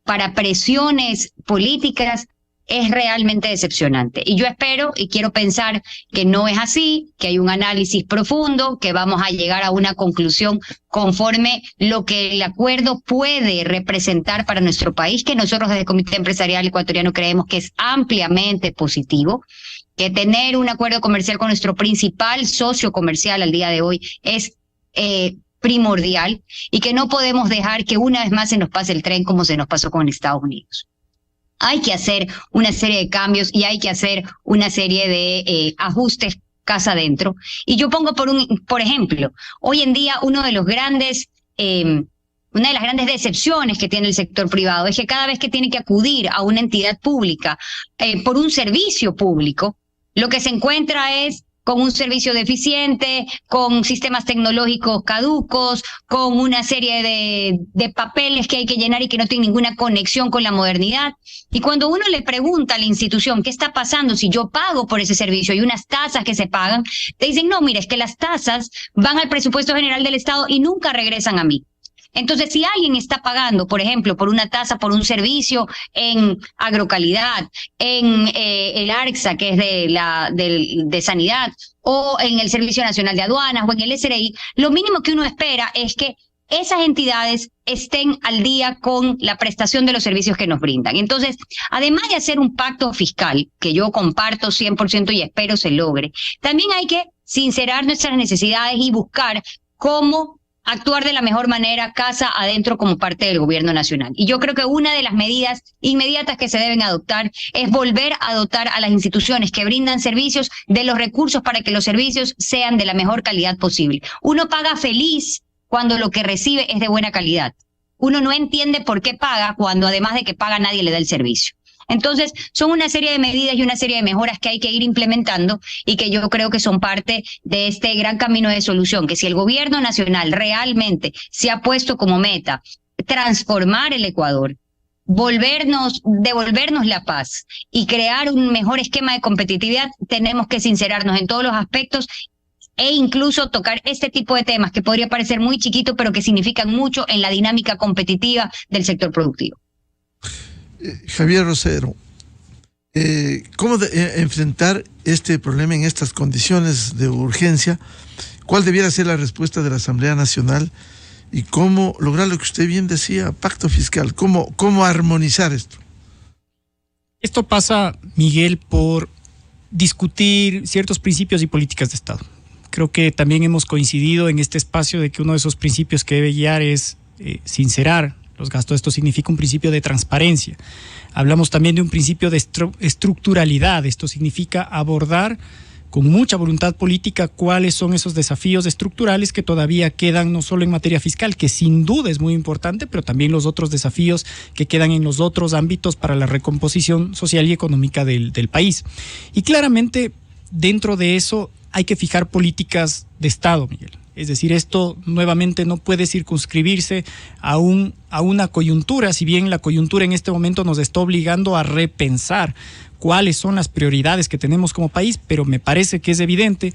Speaker 2: para presiones políticas, es realmente decepcionante. Y yo espero y quiero pensar que no es así, que hay un análisis profundo, que vamos a llegar a una conclusión conforme lo que el acuerdo puede representar para nuestro país, que nosotros desde el Comité Empresarial Ecuatoriano creemos que es ampliamente positivo, que tener un acuerdo comercial con nuestro principal socio comercial al día de hoy es primordial y que no podemos dejar que una vez más se nos pase el tren como se nos pasó con Estados Unidos. Hay que hacer una serie de cambios y hay que hacer una serie de ajustes casa adentro. Y yo pongo por ejemplo, hoy en día una de las grandes decepciones que tiene el sector privado es que cada vez que tiene que acudir a una entidad pública por un servicio público, lo que se encuentra es con un servicio deficiente, con sistemas tecnológicos caducos, con una serie de papeles que hay que llenar y que no tienen ninguna conexión con la modernidad. Y cuando uno le pregunta a la institución qué está pasando si yo pago por ese servicio y unas tasas que se pagan, te dicen, no, mira, es que las tasas van al presupuesto general del Estado y nunca regresan a mí. Entonces, si alguien está pagando, por ejemplo, por una tasa, por un servicio en agrocalidad, en el ARCSA, que es de sanidad, o en el Servicio Nacional de Aduanas, o en el SRI, lo mínimo que uno espera es que esas entidades estén al día con la prestación de los servicios que nos brindan. Entonces, además de hacer un pacto fiscal, que yo comparto 100% y espero se logre, también hay que sincerar nuestras necesidades y buscar cómo actuar de la mejor manera casa adentro como parte del gobierno nacional. Y yo creo que una de las medidas inmediatas que se deben adoptar es volver a dotar a las instituciones que brindan servicios de los recursos para que los servicios sean de la mejor calidad posible. Uno paga feliz cuando lo que recibe es de buena calidad. Uno no entiende por qué paga cuando además de que paga nadie le da el servicio. Entonces, son una serie de medidas y una serie de mejoras que hay que ir implementando y que yo creo que son parte de este gran camino de solución, que si el gobierno nacional realmente se ha puesto como meta transformar el Ecuador, devolvernos la paz y crear un mejor esquema de competitividad, tenemos que sincerarnos en todos los aspectos e incluso tocar este tipo de temas que podría parecer muy chiquito, pero que significan mucho en la dinámica competitiva del sector productivo.
Speaker 1: Javier Rosero, ¿cómo enfrentar este problema en estas condiciones de urgencia? ¿Cuál debiera ser la respuesta de la Asamblea Nacional? ¿Y cómo lograr lo que usted bien decía, pacto fiscal? ¿Cómo armonizar esto?
Speaker 3: Esto pasa, Miguel, por discutir ciertos principios y políticas de Estado. Creo que también hemos coincidido en este espacio de que uno de esos principios que debe guiar es sincerar los gastos. Esto significa un principio de transparencia. Hablamos también de un principio de estructuralidad. Esto significa abordar con mucha voluntad política cuáles son esos desafíos estructurales que todavía quedan, no solo en materia fiscal, que sin duda es muy importante, pero también los otros desafíos que quedan en los otros ámbitos para la recomposición social y económica del país. Y claramente, dentro de eso hay que fijar políticas de Estado, Miguel. Es decir, esto nuevamente no puede circunscribirse a una coyuntura, si bien la coyuntura en este momento nos está obligando a repensar cuáles son las prioridades que tenemos como país, pero me parece que es evidente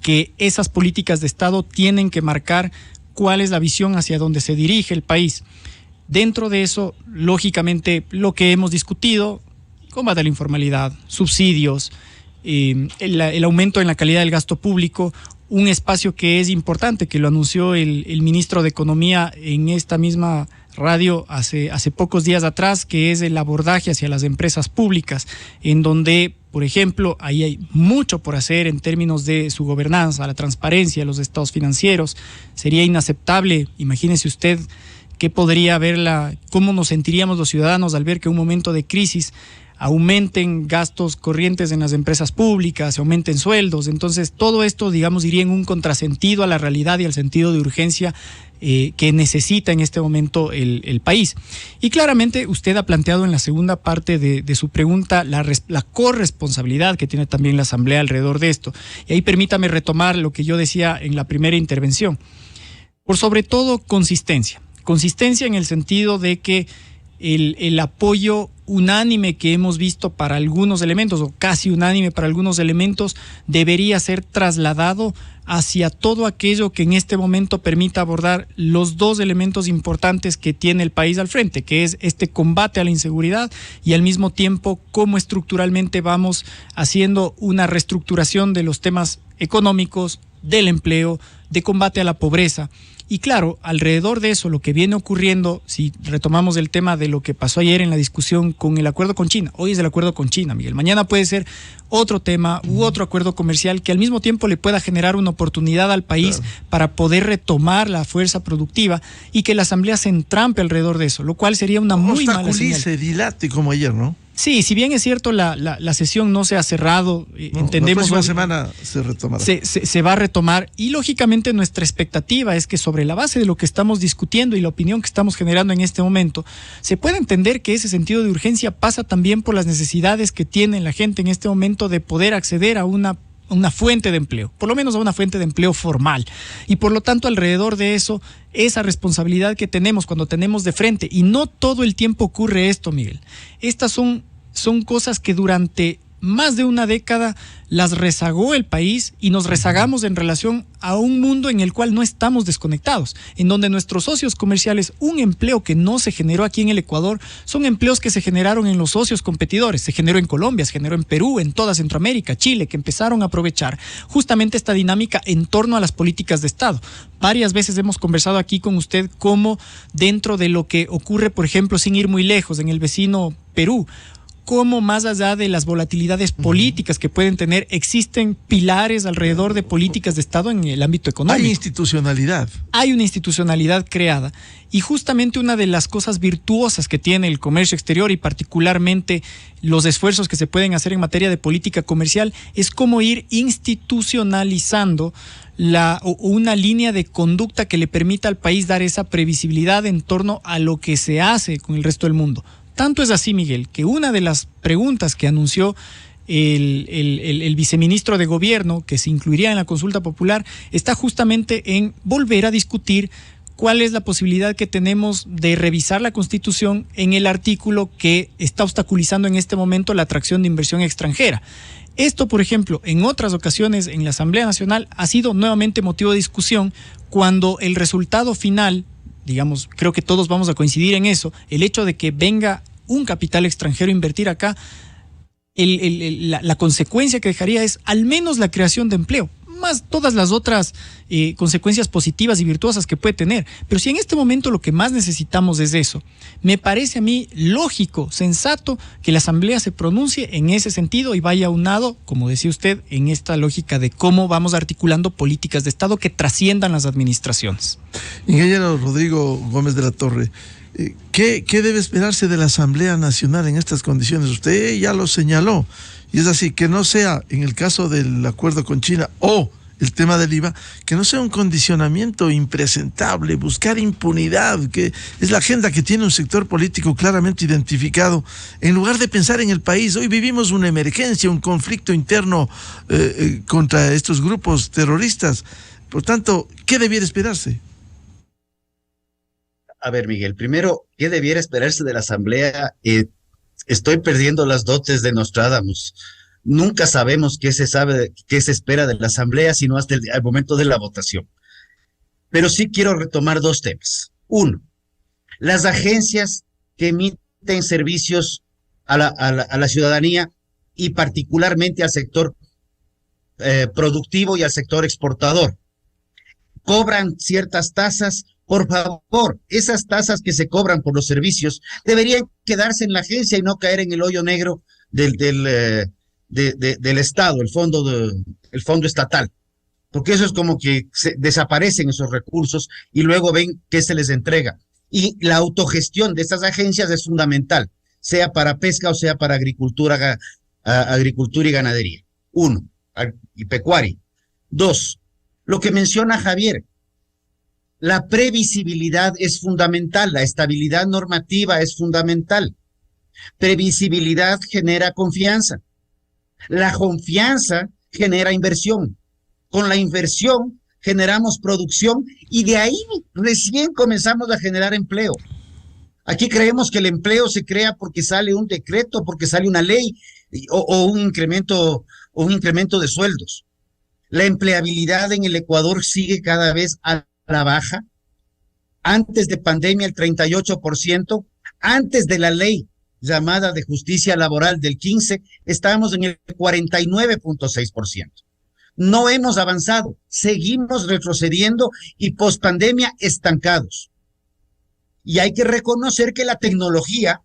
Speaker 3: que esas políticas de Estado tienen que marcar cuál es la visión hacia donde se dirige el país. Dentro de eso, lógicamente, lo que hemos discutido, combate a la informalidad, subsidios, el aumento en la calidad del gasto público, un espacio que es importante, que lo anunció el ministro de Economía en esta misma radio hace pocos días atrás, que es el abordaje hacia las empresas públicas, en donde, por ejemplo, ahí hay mucho por hacer en términos de su gobernanza, la transparencia, los estados financieros. Sería inaceptable, imagínese usted, qué podría haber cómo nos sentiríamos los ciudadanos al ver que en un momento de crisis aumenten gastos corrientes en las empresas públicas, se aumenten sueldos. Entonces, todo esto, digamos, iría en un contrasentido a la realidad y al sentido de urgencia que necesita en este momento el país. Y claramente usted ha planteado en la segunda parte de su pregunta la corresponsabilidad que tiene también la Asamblea alrededor de esto. Y ahí permítame retomar lo que yo decía en la primera intervención. Por sobre todo, consistencia. Consistencia en el sentido de que el apoyo unánime que hemos visto para algunos elementos, o casi unánime para algunos elementos, debería ser trasladado hacia todo aquello que en este momento permita abordar los dos elementos importantes que tiene el país al frente, que es este combate a la inseguridad y al mismo tiempo cómo estructuralmente vamos haciendo una reestructuración de los temas económicos, del empleo, de combate a la pobreza. Y claro, alrededor de eso, lo que viene ocurriendo, si retomamos el tema de lo que pasó ayer en la discusión con el acuerdo con China, hoy es el acuerdo con China, Miguel, mañana puede ser otro tema u otro acuerdo comercial que al mismo tiempo le pueda generar una oportunidad al país para poder retomar la fuerza productiva y que la Asamblea se entrampe alrededor de eso, lo cual sería una muy mala señal.
Speaker 1: Se dilate como ayer, ¿no?
Speaker 3: Sí, si bien es cierto la sesión no se ha cerrado, entendemos...
Speaker 1: La próxima semana se retomará.
Speaker 3: Se va a retomar y lógicamente nuestra expectativa es que sobre la base de lo que estamos discutiendo y la opinión que estamos generando en este momento, se puede entender que ese sentido de urgencia pasa también por las necesidades que tiene la gente en este momento de poder acceder a una fuente de empleo, por lo menos a una fuente de empleo formal. Y por lo tanto, alrededor de eso, esa responsabilidad que tenemos cuando tenemos de frente, y no todo el tiempo ocurre esto, Miguel. Estas son cosas que durante más de una década las rezagó el país y nos rezagamos en relación a un mundo en el cual no estamos desconectados, en donde nuestros socios comerciales, un empleo que no se generó aquí en el Ecuador, son empleos que se generaron en los socios competidores, se generó en Colombia, se generó en Perú, en toda Centroamérica, Chile, que empezaron a aprovechar justamente esta dinámica en torno a las políticas de Estado. Varias veces hemos conversado aquí con usted cómo dentro de lo que ocurre, por ejemplo, sin ir muy lejos, en el vecino Perú, cómo más allá de las volatilidades políticas que pueden tener, existen pilares alrededor de políticas de Estado en el ámbito económico.
Speaker 1: Hay institucionalidad.
Speaker 3: Hay una institucionalidad creada y justamente una de las cosas virtuosas que tiene el comercio exterior y particularmente los esfuerzos que se pueden hacer en materia de política comercial es cómo ir institucionalizando una línea de conducta que le permita al país dar esa previsibilidad en torno a lo que se hace con el resto del mundo. Tanto es así, Miguel, que una de las preguntas que anunció el viceministro de Gobierno, que se incluiría en la consulta popular, está justamente en volver a discutir cuál es la posibilidad que tenemos de revisar la Constitución en el artículo que está obstaculizando en este momento la atracción de inversión extranjera. Esto, por ejemplo, en otras ocasiones en la Asamblea Nacional ha sido nuevamente motivo de discusión cuando el resultado final, digamos, creo que todos vamos a coincidir en eso, el hecho de que venga un capital extranjero a invertir acá, la consecuencia que dejaría es al menos la creación de empleo, más todas las otras consecuencias positivas y virtuosas que puede tener. Pero si en este momento lo que más necesitamos es eso, me parece a mí lógico, sensato, que la Asamblea se pronuncie en ese sentido y vaya aunado, como decía usted, en esta lógica de cómo vamos articulando políticas de Estado que trasciendan las administraciones.
Speaker 1: Ingeniero Rodrigo Gómez de la Torre, ¿qué debe esperarse de la Asamblea Nacional en estas condiciones? Usted ya lo señaló, y es así, que no sea, en el caso del acuerdo con China o el tema del IVA, que no sea un condicionamiento impresentable, buscar impunidad, que es la agenda que tiene un sector político claramente identificado, en lugar de pensar en el país. Hoy vivimos una emergencia, un conflicto interno contra estos grupos terroristas. Por tanto, ¿qué debiera esperarse?
Speaker 4: A ver, Miguel, primero, ¿qué debiera esperarse de la Asamblea? Estoy perdiendo las dotes de Nostradamus. Nunca sabemos qué se espera de la Asamblea, sino hasta el momento de la votación. Pero sí quiero retomar dos temas. Uno, las agencias que emiten servicios a la ciudadanía y particularmente al sector productivo y al sector exportador. Cobran ciertas tasas. Por favor, esas tasas que se cobran por los servicios deberían quedarse en la agencia y no caer en el hoyo negro del Estado, el fondo estatal, porque eso es como que desaparecen esos recursos y luego ven que se les entrega. Y la autogestión de estas agencias es fundamental, sea para pesca o sea para agricultura y ganadería. Uno, y pecuaria. Dos, lo que menciona Javier, la previsibilidad es fundamental, la estabilidad normativa es fundamental. Previsibilidad genera confianza. La confianza genera inversión. Con la inversión generamos producción y de ahí recién comenzamos a generar empleo. Aquí creemos que el empleo se crea porque sale un decreto, porque sale una ley o un incremento de sueldos. La empleabilidad en el Ecuador sigue cada vez a la baja. Antes de pandemia el 38%, antes de la ley llamada de justicia laboral del 15, estábamos en el 49.6%. No hemos avanzado, seguimos retrocediendo y pospandemia estancados. Y hay que reconocer que la tecnología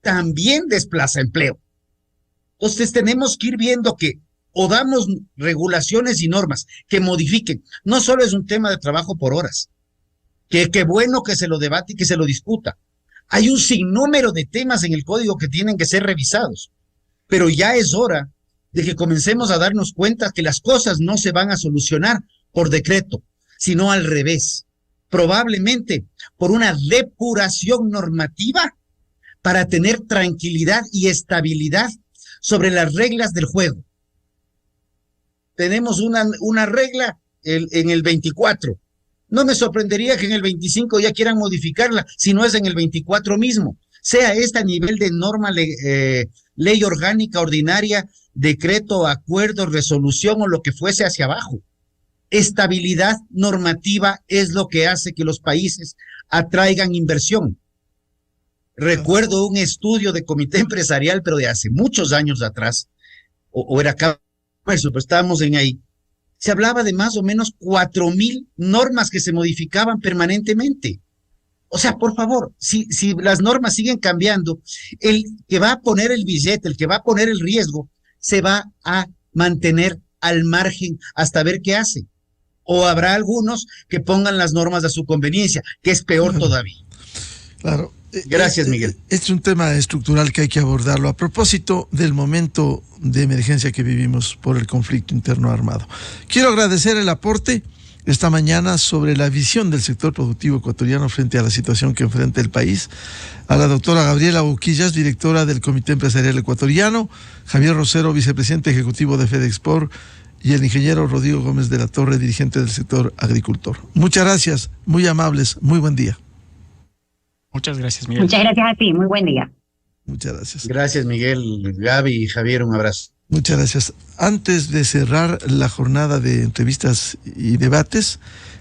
Speaker 4: también desplaza empleo. Entonces tenemos que ir viendo que o damos regulaciones y normas que modifiquen. No solo es un tema de trabajo por horas, que bueno que se lo debate y que se lo discuta. Hay un sinnúmero de temas en el código que tienen que ser revisados, pero ya es hora de que comencemos a darnos cuenta que las cosas no se van a solucionar por decreto, sino al revés, probablemente por una depuración normativa para tener tranquilidad y estabilidad sobre las reglas del juego. Tenemos una regla en el 24. No me sorprendería que en el 25 ya quieran modificarla, si no es en el 24 mismo. Sea a nivel de norma, ley orgánica, ordinaria, decreto, acuerdo, resolución o lo que fuese hacia abajo. Estabilidad normativa es lo que hace que los países atraigan inversión. Recuerdo un estudio de comité empresarial, pero de hace muchos años atrás, o era comercio, pero estábamos en ahí. Se hablaba de más o menos 4,000 normas que se modificaban permanentemente. O sea, por favor, si las normas siguen cambiando, el que va a poner el billete, el que va a poner el riesgo, se va a mantener al margen hasta ver qué hace. O habrá algunos que pongan las normas a su conveniencia, que es peor todavía.
Speaker 1: Claro.
Speaker 4: Gracias, Miguel.
Speaker 1: Es un tema estructural que hay que abordarlo a propósito del momento de emergencia que vivimos por el conflicto interno armado. Quiero agradecer el aporte esta mañana sobre la visión del sector productivo ecuatoriano frente a la situación que enfrenta el país a la doctora Gabriela Boquillas, directora del Comité Empresarial Ecuatoriano, Javier Rosero, vicepresidente ejecutivo de FedExport, y el ingeniero Rodrigo Gómez de la Torre, dirigente del sector agricultor. Muchas gracias, muy amables, muy buen día.
Speaker 3: Muchas gracias, Miguel.
Speaker 2: Muchas gracias a ti, muy buen día.
Speaker 1: Muchas gracias.
Speaker 4: Gracias, Miguel, Gaby y Javier, un abrazo.
Speaker 1: Muchas gracias. Antes de cerrar la jornada de entrevistas y debates,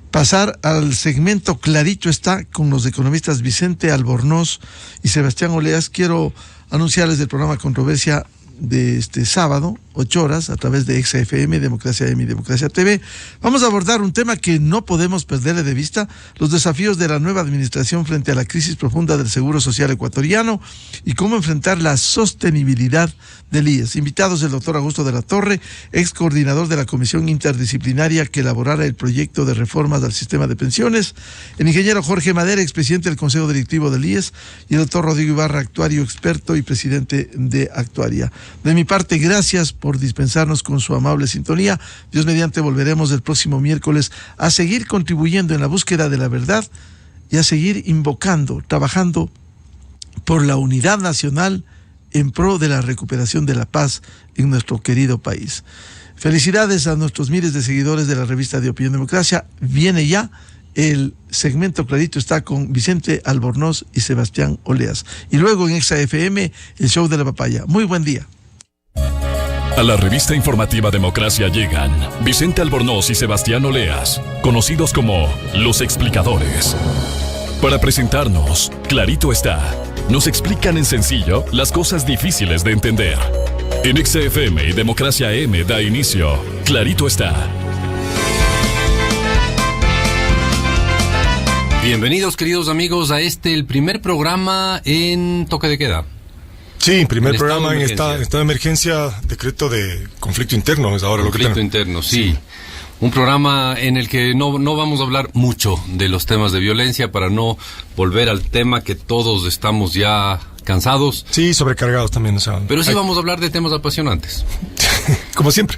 Speaker 1: pasar al segmento Clarito está con los economistas Vicente Albornoz y Sebastián Oleas. Quiero anunciarles del programa Controversia de este sábado, 8 horas, a través de XFM, Democracia M y Democracia TV. Vamos a abordar un tema que no podemos perderle de vista: los desafíos de la nueva administración frente a la crisis profunda del Seguro Social ecuatoriano y cómo enfrentar la sostenibilidad del IES. Invitados el doctor Augusto de la Torre, ex coordinador de la comisión interdisciplinaria que elaborara el proyecto de reformas al sistema de pensiones, el ingeniero Jorge Madera, expresidente del Consejo Directivo del IES, y el doctor Rodrigo Ibarra, actuario experto y presidente de Actuaria. De mi parte, gracias por dispensarnos con su amable sintonía. Dios mediante, volveremos el próximo miércoles a seguir contribuyendo en la búsqueda de la verdad y a seguir invocando, trabajando por la unidad nacional en pro de la recuperación de la paz en nuestro querido país. Felicidades a nuestros miles de seguidores de la revista de Opinión Democracia. Viene ya el segmento Clarito está con Vicente Albornoz y Sebastián Oleas. Y luego en XFM, el show de la papaya. Muy buen día.
Speaker 5: A la revista informativa Democracia llegan Vicente Albornoz y Sebastián Oleas, conocidos como Los Explicadores. Para presentarnos, Clarito está. Nos explican en sencillo las cosas difíciles de entender. En XFM y Democracia M da inicio Clarito está.
Speaker 6: Bienvenidos, queridos amigos, a el primer programa en toque de queda.
Speaker 7: Sí, primer programa en estado de emergencia, decreto de conflicto interno, es ahora lo que tenemos.
Speaker 6: Conflicto interno, sí. Un programa en el que no vamos a hablar mucho de los temas de violencia para no volver al tema que todos estamos ya cansados.
Speaker 7: Sí, sobrecargados también. O sea,
Speaker 6: pero sí vamos a hablar de temas apasionantes.
Speaker 7: Como siempre.